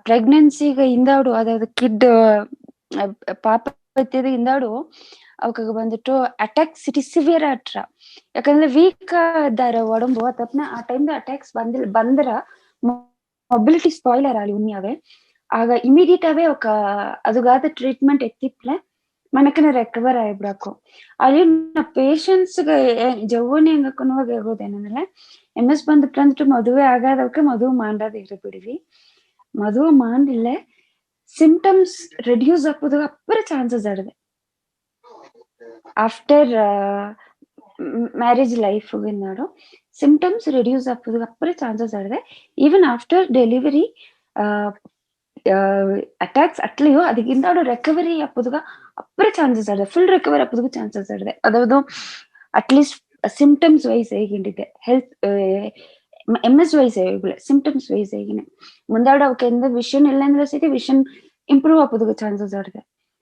ಪ್ರೆಗ್ನೆನ್ಸಿಗ ಇಂದಾಡು ಅದಾவது ಕಿಡ್ ಪಾಪ ಇಂದಾಡು ಅವಕಾಗ ಬಂದ್ಬಿಟ್ಟು ಅಟ್ಯಾಕ್ ಸಿಟಿ ಸಿವಿಯರ್ ಆಟ್ರ ಯಾಕಂದ್ರೆ ವೀಕ್ ಇದ್ದಾರ ಒಡಂಬು ತಪ್ಪನ ಆ ಟೈಮ್ ಅಟ್ಯಾಕ್ಸ್ ಬಂದ್ರ ಮೊಬಿಲಿಟಿ ಸ್ಪಾಯ್ಲರ್ ಆಲಿ ಉಣ್ಯಾವೆ ಆಗ ಇಮಿಡಿಯೇಟ್ ಅವೇ ಅದುಗಾದ ಟ್ರೀಟ್ಮೆಂಟ್ ಎತ್ತಿಪ್ಲೆ ಮನಕನ ರೆಕವರ್ ಆಗಿಬಿಡಾಕು ಅಲ್ಲಿ ಪೇಷಂಟ್ಸ್ಗೆ ಜವ್ವನಿ ಹೆಂಗಕ್ಕನುವಾಗ ಹೇಗೋದೇನಂದ್ರೆ MS ಬಂದ್ಬಿಟ್ಟು ಮದುವೆ ಆಗಾದವಕ್ಕೆ ಮದುವೆ ಮಾಡಾದ ಇರಬಿಡಿವಿ ಮದುವೆ ಮಾಡಿಲ್ಲ ಸಿಂಪ್ಟಮ್ಸ್ ರೆಡ್ಯೂಸ್ ಆಗೋದು ಅಪ್ಪರ ಚಾನ್ಸಸ್ ಆಡಿದೆ ಆಫ್ಟರ್ ಮ್ಯಾರೇಜ್ ಲೈಫ್ ನಾಡು ಸಿಂಪ್ಟಮ್ಸ್ ರೆಡ್ಯೂಸ್ ಆಗೋದು ಅಪ್ಪರ ಚಾನ್ಸಸ್ ಆಡಿದೆ ಈವನ್ ಆಫ್ಟರ್ ಡೆಲಿವರಿ ಅಟ್ಯಾಕ್ಸ್ ಅಟ್ಲಿಯೋ ಅದಕ್ಕಿಂತ ರೆಕವರಿ ಆಗೋದುಗ ಅಪ್ಪರ ಚಾನ್ಸಸ್ ಆಡಿದೆ ಫುಲ್ ರಿಕವರಿ ಆಗೋದಕ್ಕೂ ಚಾನ್ಸಸ್ ಆಡಿದೆ ಅದಾವುದು ಅಟ್ಲೀಸ್ಟ್ ಸಿಂಪ್ಟಮ್ಸ್ ವೈಸ್ ಹೇಗಿಂಡಿದೆ ಹೆಲ್ತ್ MS വൈസ് ആയില്ല, സിംറ്റംസ് വൈസ് ആയിങ്ങനെ முந்தாட அவக்கு எந்த விஷன் இல்லைன்ற சரி விஷன் இம்ப்ரூவ் ஆகுதுக்கு சான்சஸ் ஆடுது.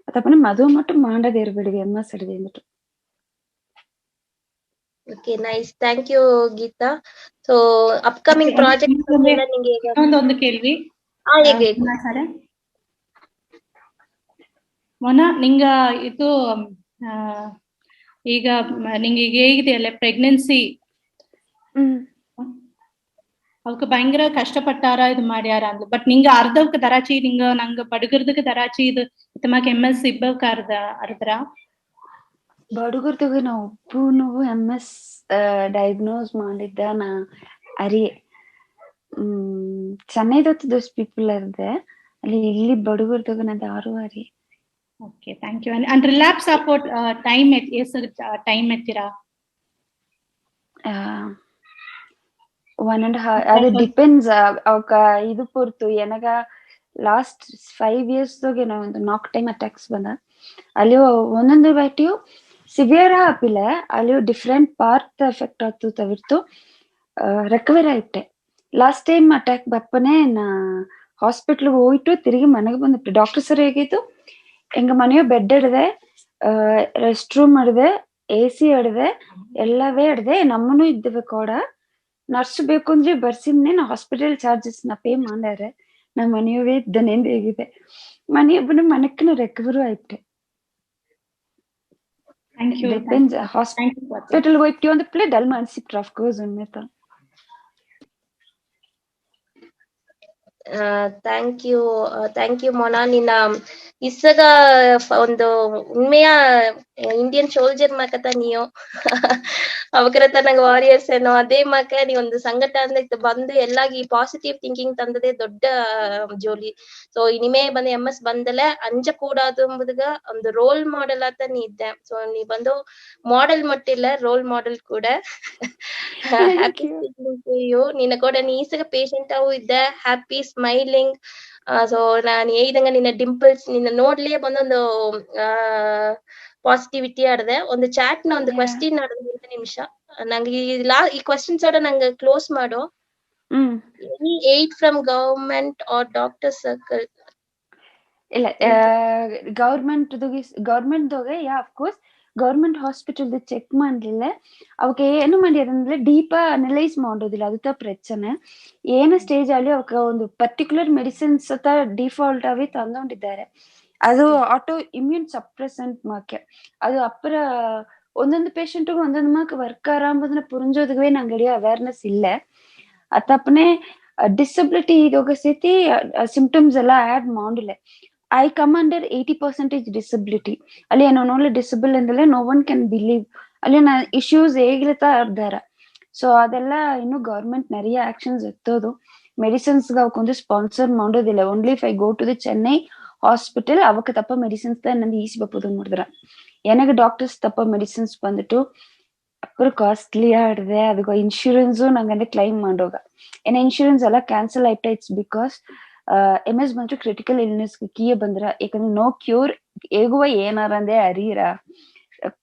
அதப்ப மது மட்டும் மாண்டது ஏற்படுது MS எடுது வந்துட்டு. Okay, nice. Thank you, Geeta. So, upcoming projects ಎಲ್ಲ ನಿಮಗೆ ಒಂದು ಕೇಳ್ವಿ ಸರಿ ಮೊನ ನಿಂಗ ಇದು ಈಗ ನಿಂಗೆ ಹೇಗಿದೆಯಲ್ಲ ಪ್ರೆಗ್ನೆನ್ಸಿ ಅವಕ್ಕೆ ಭಯಂಕರ ಕಷ್ಟಪಟ್ಟಾರ ಇದು ಮಾಡ್ಯಾರ ಅಂದ್ಲು. ಬಟ್ ನಿಂಗ ಅರ್ಧಕ್ಕೆ ದರಾಚಿ ನಿಂಗ ನಂಗ ಬಡಗರ್ದಕ್ಕೆ ದರಾಚಿ ಇದು ತಮಕ್ MS ಇಬ್ಬಕ್ ಅರ್ದ್ರ ಬಡಗರ್ದಾಗ ನಾ ಒಬ್ಬನು MS ಡಯಾಗ್ನೋಸ್ ಮಾಡಿದ್ದ ನಾ ಅರಿ ಚೆನ್ನೈದತ್ತು ದೋಸ್ ಪೀಪಲ್ ಇರ್ದೆ ಅಲ್ಲಿ ಇಲ್ಲಿ ಬಡಗರ್ದಾಗ ನಾ ಯಾರು ಅರಿ. Okay, thank you. And relapse support time time ಎತ್ತೀರಾ? 1.5 ಅದು ಡಿಪೆಂಡ್ಸ್ ಅವಕ ಇದು ಪೂರ್ತು ಎನಗ ಲಾಸ್ಟ್ 5 years ಏನೋ ಒಂದು 4 ಟೈಮ್ ಅಟ್ಯಾಕ್ಸ್ ಬಂದ. ಅಲ್ಲಿ ಒಂದೊಂದು ವ್ಯಾಟಿಯು ಸಿವಿಯರ್ ಆಪಿಲ್ಲ, ಅಲ್ಲಿ ಡಿಫ್ರೆಂಟ್ ಪಾರ್ಟ್ ಎಫೆಕ್ಟ್ ಆಯ್ತು ತವಿರ್ತು ರೆಕವರ್ ಆಯ್ತೆ. ಲಾಸ್ಟ್ ಟೈಮ್ ಅಟ್ಯಾಕ್ ಬಪ್ಪನೆ ನಾ ಹಾಸ್ಪಿಟ್ಲ್ಗೆ ಹೋಯ್ತು ತಿರುಗಿ ಮನೆಗೆ ಬಂದ್ಬಿಟ್ಟು ಡಾಕ್ಟರ್ ಸರ್ ಹೇಗಿತ್ತು எங்க மனையோ பெட் எடுದೆ, ರೆಸ್ಟ್ ರೂಮ್ ಅಡ್ದೆ, AC ಅಡ್ದೆ, ಎಲ್ಲವೇ ಅಡ್ದೆ. ನಮ್ಮನು ಇದ್ದವೆ ಕೂಡ ನರ್ಸ್ ಬೇಕು ಅಂದ್ರೆ ಬರ್ಸಿಮ್ನೆ ನಾ ಹಾಸ್ಪಿಟಲ್ ಚಾರ್ಜಸ್ ನ ಪೇ ಮಾಡ್ಯಾರೆ. ನಾ ಮನೆಯವೇ ಇದ್ದನೇಂದ ಹೇಗಿದೆ ಮನೆಯೊಬ್ಬನ ಮನಕ್ಕನ ರೆಕವರು ಆಯ್ತೆ. ಡಿಪೆಂಡ್ಸ್ ಹಾಸ್ಪಿಟಲ್ ಹೋಯ್ತು ಅಂದ್ರೆ ಪ್ಲೇ ಡಲ್ ಮಾಡಿಸಿಟ್ರು ಅಫ್ಕೋರ್ಸ್ ಉನ್ಮೇತ. Thank you Mona. ನಿನ್ನ ಇಸ್ಸಗ ಒಂದು ಉண்மையா ಇಂಡಿಯನ್ ಸೋಲ್ಜರ್ ಮಾಕತ ನೀಯೋ ಅವಕರತ ನಂಗೆ ವಾರಿಯರ್ಸ್ ಏನೋ ಅದೇ ಮಾಕ ನೀ ಒಂದು ಸಂಘಟ ಅಂದ್ರೆ ಬಂದು ಎಲ್ಲಾಗಿ ಪಾಸಿಟಿವ್ ಥಿಂಕಿಂಗ್ ತಂದದೇ ದೊಡ್ಡ ಜೋಲಿ. ಸೊ ಇನಿಮೇ ಬಂದು MS ಬಂದಲೆ ಅಂಜ ಕೂಡಾದು ಎಂಬುದಗ ಒಂದು ರೋಲ್ ಮಾಡೆಲ್ ಆತ ನೀ ಇದ್ದೆ. ಸೊ ನೀ ಬಂದು ಮಾಡೆಲ್ ಮಟ್ಟಿಲ್ಲ, ರೋಲ್ ಮಾಡೆಲ್ ಕೂಡ. Happy you. ನಿನ್ನ ಕೂಡ ನೀ ಈಸಗ ಪೇಷಂಟ್ ಅವು ಇದ್ದೆ, ಹ್ಯಾಪಿ ಸ್ಮೈಲಿಂಗ್. ಸೊ ನಾನು ಹೇಳಿದಂಗ ನಿನ್ನ ಡಿಂಪಲ್ಸ್ ನಿನ್ನ ನೋಡ್ಲೇ ಬಂದೊಂದು ಪಾಸಿಟಿವಿಟಿ ಆಡದೆ. ಒಂದು ಚಾಟ್ ನ ಒಂದು ಕ್ವಶನ್ ಆಡದೆ 1 ನಿಮಿಷ ನಂಗೆ ಈ ಕ್ವಶನ್ಸ್ ಆಡ ನಂಗೆ ಕ್ಲೋಸ್ ಮಾಡು. Any aid from government or doctor circle? ಇಲ್ಲ, ಗವರ್ಮೆಂಟ್ದಾಗ yeah of course government hospital check ಮಾಡ್ಲಿಲ್ಲ. ಅವಕ್ಕೆ ಏನು ಮಾಡ್ಯಾರಂದ್ರೆ ಡೀಪ್ ಅನಲೈಸ್ ಮಾಡೋದಿಲ್ಲ, ಅದು ಪ್ರಚನೆ. ಏನ ಸ್ಟೇಜ್ ಅಲ್ಲಿ ಅವಕ್ಕೆ ಒಂದು ಪರ್ಟಿಕ್ಯುಲರ್ ಮೆಡಿಸಿನ್ಸ್ ಡಿಫಾಲ್ಟ್ ಆಗಿ ತಂದೊಂಡಿದ್ದಾರೆ. ಅದು ಆಟೋ ಇಮ್ಯೂನ್ ಸಪ್ರೆಸೆಂಟ್ ಮಾಕೆ ಅದು ಅಪ್ಪರ ಒಂದೊಂದು ಪೇಷಂಟ್ಗೂ ಒಂದೊಂದು ಮಾಕ್ ವರ್ಕರ್ ಅಂಬುದನ್ನ ಪುರಂಜೋದಗವೇ ನಂಗಡಿ ಅವೇರ್ನೆಸ್ ಇಲ್ಲ. ಅತಪ್ಪನೆ ಡಿಸಬಿಲಿಟಿ ಇದೋಗ ಸ್ಥಿತಿ ಸಿಂಪ್ಟಮ್ಸ್ ಎಲ್ಲ ಆಡ್ ಮಾಡಿಲ್ಲ. I come under 80% disability. ಅಲ್ಲಿ ಏನೋ ನೋಡ್ಲಿ ಡಿಸಬಲ್ ಅಂದಲೆ ನೋ ಒನ್ ಕ್ಯಾನ್ ಬಿಲೀವ್ ಅಲ್ಲಿ ನಾ ಇಶ್ಯೂಸ್ ಹೇಗಿರ್ತಾ ಇರ್ದಾರ. ಸೊ ಅದೆಲ್ಲ ಇನ್ನು ಗವರ್ಮೆಂಟ್ நிறைய ಆಕ್ಷನ್ಸ್ ಎತ್ತೋದು. ಮೆಡಿಸಿನ್ಸ್ ಅವಕ್ಕೊಂದು ಸ್ಪಾನ್ಸರ್ ಮಾಡೋದಿಲ್ಲ. Only if I go to the Chennai hospital ಅವಕ್ಕೆ ತಪ್ಪ ಮೆಡಿಸಿನ್ಸ್ ನಂದು ಈಸಿ ಬಪ್ಪದು ನೋಡಿದ್ರ எனக்கு டாக்டர்ஸ் தப்ப மெடிசின்ஸ் வந்துட்டு அப்புறம் காஸ்ட்லியா ஆடுது. அதுக்கு இன்சூரன்ஸும் நாங்க வந்து கிளைம் ಮಾಡೋಗ. ஏன்னா ಇನ್ಶೂರೆನ್ಸ್ ಎಲ್ಲ ಕ್ಯಾನ್ಸಲ್ ಆಯ್ತಾ. ಇಟ್ಸ್ ಬಿಕಾಸ್ MS ಬಂತು ಕ್ರಿಟಿಕಲ್ ಇಲ್ನೆಸ್ ಕೀಯ ಬಂದ್ರ ಯಾಕಂದ್ರೆ ನೋ ಕ್ಯೂರ್ ಹೇಗುವ ಏನಾರಂದೆ ಅರಿಯರ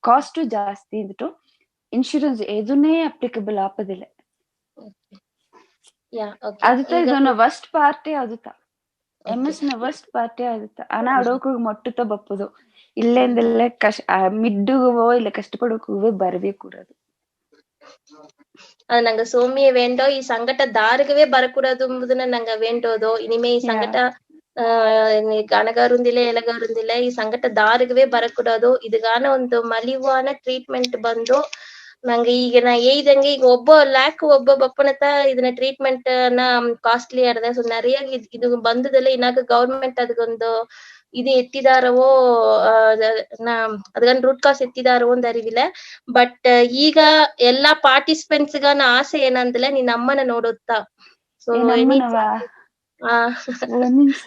ಕಾಸ್ಟ್ ಜಾಸ್ತಿ ಅಂದ್ಬಿಟ್ಟು ಇನ್ಶೂರೆನ್ಸ್ ಎದುನೇ ಅಪ್ಲಿಕಬಲ್ ಆಪದಿಲ್ಲ. ಅದಕ್ಕೆ ಇದನ್ನ ವರ್ಸ್ಟ್ ಪಾರ್ಟಿ ಆಗುತ್ತಾ MS ನ ವರ್ಸ್ಟ್ ಪಾರ್ಟಿ ಆಗುತ್ತಾ ಆನ ಅಡೋಕು ಮೊಟ್ಟುತ್ತ ಬಪ್ಪದು ಇಲ್ಲೆಂದೆಲ್ಲ மிட்டுகுவோ இல்ல கஷ்டப்படுக்குவோ வரவே கூடாது. அது நாங்க சோமிய வேண்டோம். ಈ ಸಂಕಟ ದಾರಿಗವೇ ಬರಕೂಡದು ಎಂಬುದನ್ನ ನಂಗೆ ವೇಂಡೋದು. ಇನಿಮೆ ಈ ಸಂಕಟ ಗಣಗಾರುಂದಿಲ್ಲ ಎಲಗಾರುಂದಿಲ್ಲ. ಈ ಸಂಕಟ ದಾರಿಗವೇ ಬರಕೂಡದು. ಇದಗಾನ ಒಂದು ಮಲಿವಾನ ಟ್ರೀಟ್ಮೆಂಟ್ ಬಂದು ನಂಗೆ ಈಗ ನಾ ಹೇಳ್ದಂಗೆ ಈಗ ಒಬ್ಬ ಬಪ್ಪನತ ಇದನ್ನ ಟ್ರೀಟ್ಮೆಂಟ್ ನ ಕಾಸ್ಟ್ಲಿ ಆಡದೆ. ಸೊ நிறைய ಇದು ಬಂದದಲ್ಲ ಇನ್ನಾಗ ಗವರ್ಮೆಂಟ್ ಅದಕ್ಕೊಂದು ಇದು ಎತ್ತಿದಾರವೋ ಅದನ್ನ ರೂಟ್ ಕಾಸ್ ಎತ್ತಿದಾರೋ ಒಂದು ಅರಿವಿಲ್ಲ. ಬಟ್ ಈಗ ಎಲ್ಲಾ ಪಾರ್ಟಿಸಿಪೆಂಟ್ಸ್ ಗಾನ ಆಸೆ ಏನಂದ್ರೆ ನಿನ್ನ ಅಮ್ಮನ ನೋಡುತ್ತಾ. ಸೊ ಒಂದ್ ನಿಮಿಷ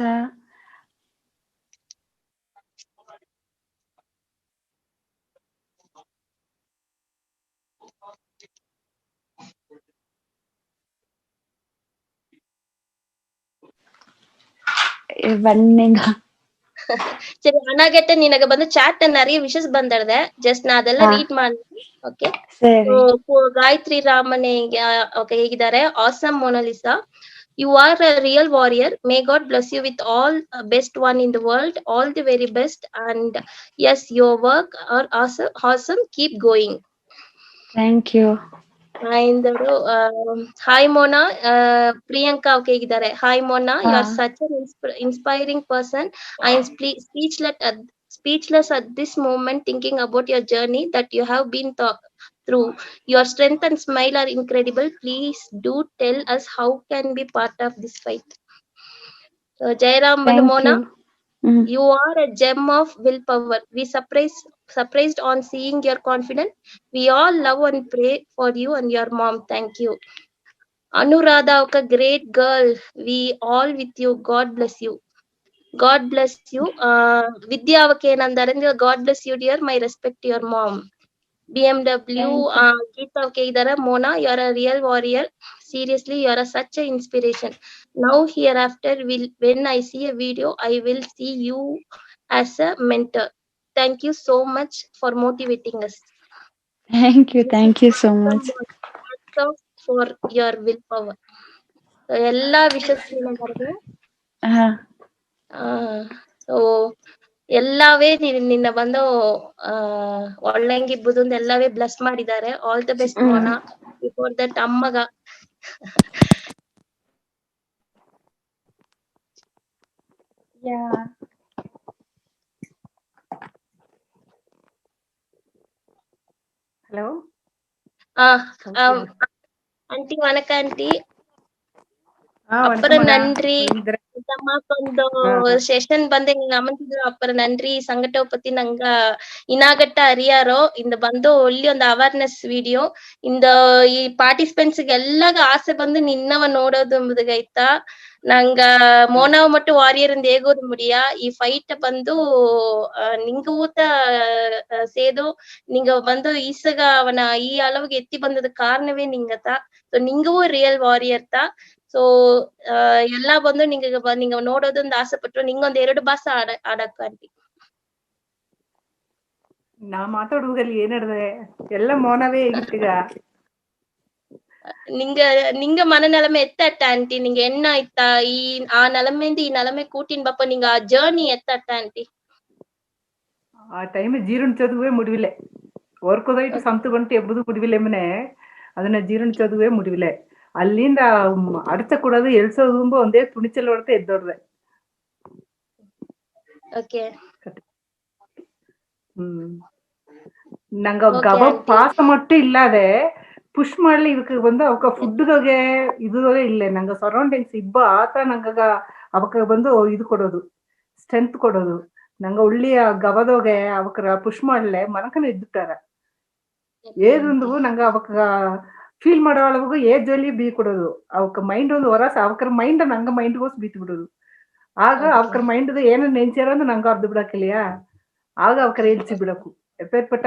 ಸರಿ ಅನಾಗತ್ತೆ ನಿನಗೆ ಬಂದು ಚಾಟ್ நிறைய ವಿಷಸ್ ಬಂದಿದೆ ಜಸ್ಟ್ ನಾ ಅದೆಲ್ಲ ರೀಡ್ ಮಾಡ್ತೀನಿ okay so Gayatri Raman okay ಹೇಗಿದ್ದಾರೆ awesome Monalisa you are a real warrior may god bless you with all best one in the world all the very best and yes your work are awesome keep going thank you ಇಂದವರು ಹಾಯ್ ಮೋನಾ ಪ್ರಿಯಾಂಕಾ ಅವ್ರು ಹೇಗಿದ್ದಾರೆ hi Mona you are such an inspiring person I am speechless at this moment thinking about your journey that you have been through your strength and smile are incredible please do tell us how can be part of this fight Jairam and Mona you are a gem of willpower we surprised on seeing your confidence we all love and pray for you and your mom thank you Anuradha a great girl we all with you god bless you vidya avake enandare god bless you dear my respect to your mom BMW Geeta avake idare Mona you are a real warrior seriously you are such a inspiration now hereafter when I see a video I will see you as a mentor thank you so much for motivating us thank you so much for your willpower ಎಲ್ಲಾ ವಿಷಯಗಳನ್ನ ಬರೆದು ಸೊ ಎಲ್ಲವೇ ನಿನ್ನ ಬಂದು ಒಳ್ಳೆಂಗಿಬ್ಬುದು ಎಲ್ಲವೇ ಬ್ಲೆಸ್ ಮಾಡಿದ್ದಾರೆ all the best Mona before that ಅಮ್ಮಗ ஹலோ ஆண்டி வணக்கம் ஆண்டி அப்புறம் நன்றி ಒಂದು ಸೆಷನ್ ಬಂದು ಹಿಂಗ ಅಮಂತಿದ್ರು ಅಪ್ಪರ ನನ್ರಿ ಸಂಘಟನೆ ಪத்தி ನಂಗ ಇನಾಗಟ್ಟ ಅರಿಯಾರೋ ಇಂದ ಬಂದು ಒಳ್ಳಿ ಒಂದು ಅವೇರ್ನೆಸ್ ವಿಡಿಯೋ ಇಂದ ಈ ಪಾರ್ಟಿಸಿಪೆಂಟ್ಸ್ ಎಲ್ಲಾಗ ಆಸೆ ಬಂದು ನಿನ್ನವ ನೋಡೋದು ಎಂಬುದಾಯ್ತಾ ನಂಗ மோனாவ மட்டும் வாரியர் இந்த ஏகோது முடியா ಈ ಫೈಟ್ ಬಂದು ನಿಂಗ ಊತ ಸೇದು ನಿಂಗ ಬಂದು ಈಸಗ ಅವನ ಈ அளவுக்கு ಎತ್ತಿ ಬಂದದ ಕಾರಣವೇ ನಿಂಗತ ಸೊ ನಿಂಗವೂ ರಿಯಲ್ ವಾರಿಯರ್ ತಾ ಸೊ ಎಲ್ಲಾ ಬಂದು ನಿಂಗ ನೋಡೋದೊಂದು ಆಸೆ ಪಟ್ರು ನಿಂಗೊಂದ್ 2 ಭಾಷೆ ಆಡಕ್ಕ ಆಂಟಿ ನಾ ಮಾತಾಡುವಾಗಲ್ಲಿ ಏನಿದೆ ಎಲ್ಲ ಮೌನವೇ ಈಗೀಗ ನಿಂಗ ಮನநிலைமை ಎತ್ತಟ್ಟ ಆಂಟಿ ನಿಂಗ ಎಣ್ಣ ಆಯ್ತಾ ಆ நிலைமைಯಿಂದ ಈ நிலைமை கூட்டின் பாப்ப நீங்க ಆ ಜರ್ನಿ ಎತ್ತಟ್ಟ ಆಂಟಿ ಆ ಟೈಮ್ ಜೀರ್ಣಿಸೋದುವೇ ಮುಡಿವಿಲ್ಲ ಓರ್ಕೋದೈತು ಸಂತು ಗಂಟೆ ಎಬ್ಬುದು ಮುಡಿವಿಲ್ಲ ಮನೆ ಅದನ್ನ ಜೀರ್ಣಿಸೋದುವೇ ಮುಡಿವಿಲ್ಲ ಅಲ್ಲಿಂದ ಅಡಚ ಕೊಡೋದು ಎಳ್ಸೋದು ಒಂದೇ ತುಣಿಚಲ್ ಹೊಡ್ತಾ ಎದ್ದೋಡ್ದೆ ನಂಗ ಗವ ಪಾಸ ಮಟ್ಟು ಇಲ್ಲದೆ ಪುಷ್ ಮಾಡ್ಲಿ ಇದಕ್ಕೆ ಬಂದು ಅವಕ್ಕ ಫುಡ್ದೋಗೆ ಇದುದೋಗೆ ಇಲ್ಲ ನಂಗ ಸರೌಂಡಿಂಗ್ಸ್ ಇಬ್ಬ ಆತ ನಂಗ ಅವಕ್ಕ ಬಂದು ಇದು ಕೊಡೋದು ಸ್ಟ್ರೆಂತ್ ಕೊಡೋದು ನಂಗ ಉಳ್ಳಿಯ ಗವದೋಗೆ ಅವಕ್ಕ ಪುಷ್ ಮಾಡ್ಲೆ ಮನಕನ ಇದ್ಬಿಟ್ಟಾರ ಏದೊಂದು ನಂಗ ಅವಕ್ಕ ಫೀಲ್ ಮಾಡೋ ಅಳವಿಗೂ ಜೋಲಿ ಬೀ ಕೊಡೋದು ಅವಕ್ಕ ಮೈಂಡ್ ಒಂದು ಹೊರಸ ಅವಕರ ಮೈಂಡ್ ನಂಗ ಮೈಂಡ್ಗೋಸ್ ಬೀತ್ ಬಿಡೋದು ಆಗ ಅವಕರ ಮೈಂಡ್ ಏನ ನೆಂಚಾರ ನಂಗ ಅರ್ಧ ಬಿಡಾಕಿಲ್ಲಯಾ ಆಗ ಅವಕರ ಎಲ್ಸಿ ಬಿಡಕು ಎಪ್ಪೇರ್ಪಟ್ಟ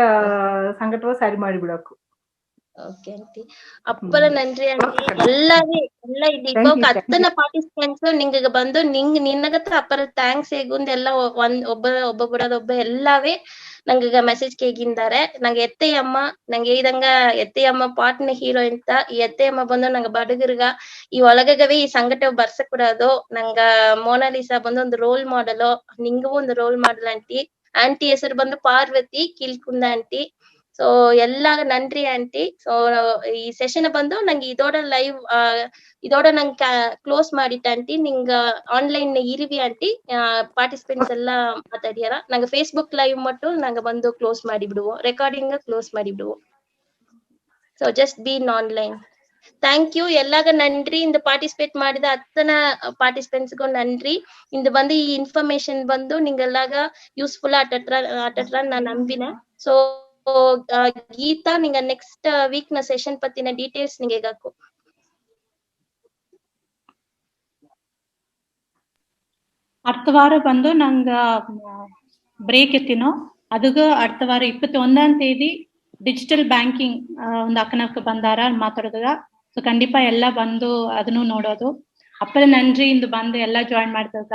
ಸಂಘಟವ ಸರಿ ಮಾಡಿ ಬಿಡಕು ஓகே ஆண்டி அப்புறம் நன்றி ஆண்டி எல்லாவே ಎಲ್ಲ ಇದು இப்போ ಕತ್ತನ ಪಾರ್ಟಿಸಿಪೆಂಟ್ಸ್ ನಿಂಗ ಬಂದು ನಿನ್ನಗತ್ತ ಅಪ್ಪರ ಥ್ಯಾಂಕ್ಸ್ ಹೇಗುಂದ ಎಲ್ಲ ಒಬ್ಬ ಬಿಡೋದು ಒಬ್ಬ ಎಲ್ಲವೇ ನಂಗ ಮೆಸೇಜ್ ಕೇಗಿದ್ದಾರೆ ನಂಗೆ ಎತ್ತೆಯಮ್ಮ ನಂಗೆ ಇದಂಗ ಎತ್ತೆಯಮ್ಮ ಪಾಟ್ನ ಹೀರೋ ಅಂತ ಈ ಎತ್ತೆಯಮ್ಮ ಬಂದು ನಂಗ ಬಡಗರ್ಗ ಈ ಒಳಗವೇ ಈ ಸಂಘಟ ಬರ್ಸಕೂಡೋದು ನಂಗ ಮೋನಾಲಿಸಾ ಬಂದು ಒಂದು ರೋಲ್ ಮಾಡಲು ನಿಂಗೂ ಒಂದು ರೋಲ್ ಮಾಡಲ್ ಆಂಟಿ ಹೆಸರು ಬಂದು ಪಾರ್ವತಿ ಕೀಲ್ಕುಂದ ಆಂಟಿ ಸೊ ಎಲ್ಲ ನನ್ರಿ ಆಂಟಿ ಸೊ ಈ ಸೆಷನ್ ಬಂದು ನಂಗೆ இதோட ನಂಗೆ ಕ್ಲೋಸ್ ಮಾಡಿಟ್ಟ ಆಂಟಿ ನಿಂಗ ಆನ್ಲೈನ್ ಇರುವಿ ಆಂಟಿ ಪಾರ್ಟಿಸಿಪೆಂಟ್ಸ್ ಎಲ್ಲ ಮಾತಾಡಿಯಾರ ನಂಗೆ ಫೇಸ್ಬುಕ್ ಲೈವ್ மட்டும் நாங்க வந்து க்ளோஸ் ಮಾಡಿ ಬಿಡುவோம் ರೆಕಾರ್ಡಿಂಗ್ க்ளோஸ் ಮಾಡಿ ಬಿಡುவோம் so just be in online thank you ಎಲ್ಲಾಗ ನನ್ರಿ ಇಂದ ಪಾರ್ಟಿಸಿಪೇಟ್ ಮಾಡಿದ ಅತ್ತನ ಪಾರ್ಟಿಸಿಪೆಂಟ್ಸ್ಗೂ ನನ್ರಿ ಇಂದ ಬಂದು ಈ ಇನ್ಫಾರ್ಮೇಶನ್ ಬಂದು ನಿಂಗೆಲ್ಲಾಗ ಯೂಸ್ಫುಲ್ ಆಟಟ್ರ ನಾನು ನಂಬಿನ ಸೊ ಗೀತಾ ನಿಂಗ ನೆಕ್ಸ್ಟ್ ವೀಕ್ ನ ಸೆಷನ್ ಪತ್ತಿನ ಡೀಟೇಲ್ಸ್ ನಿಂಗೆ ಹೇಗಾಕು அடுத்த வாரம் வந்து நாங்க பிரேக் எத்தினோம் அதுக்கு அடுத்த வாரம் 21ஆம் தேதி ಡಿಜಿಟಲ್ ಬ್ಯಾಂಕಿಂಗ್ ಒಂದು ಅಕ್ಕನಕ್ಕ ಬಂದಾರ ಮಾತಾಡೋದ ಸೊ ಖಂಡಿತ ಎಲ್ಲ ಬಂದು ಅದನ್ನು ನೋಡೋದು ಅಪ್ಪರ ನನ್ರಿ ಇಂದು ಬಂದು ಎಲ್ಲ ಜಾಯಿನ್ ಮಾಡ್ತದ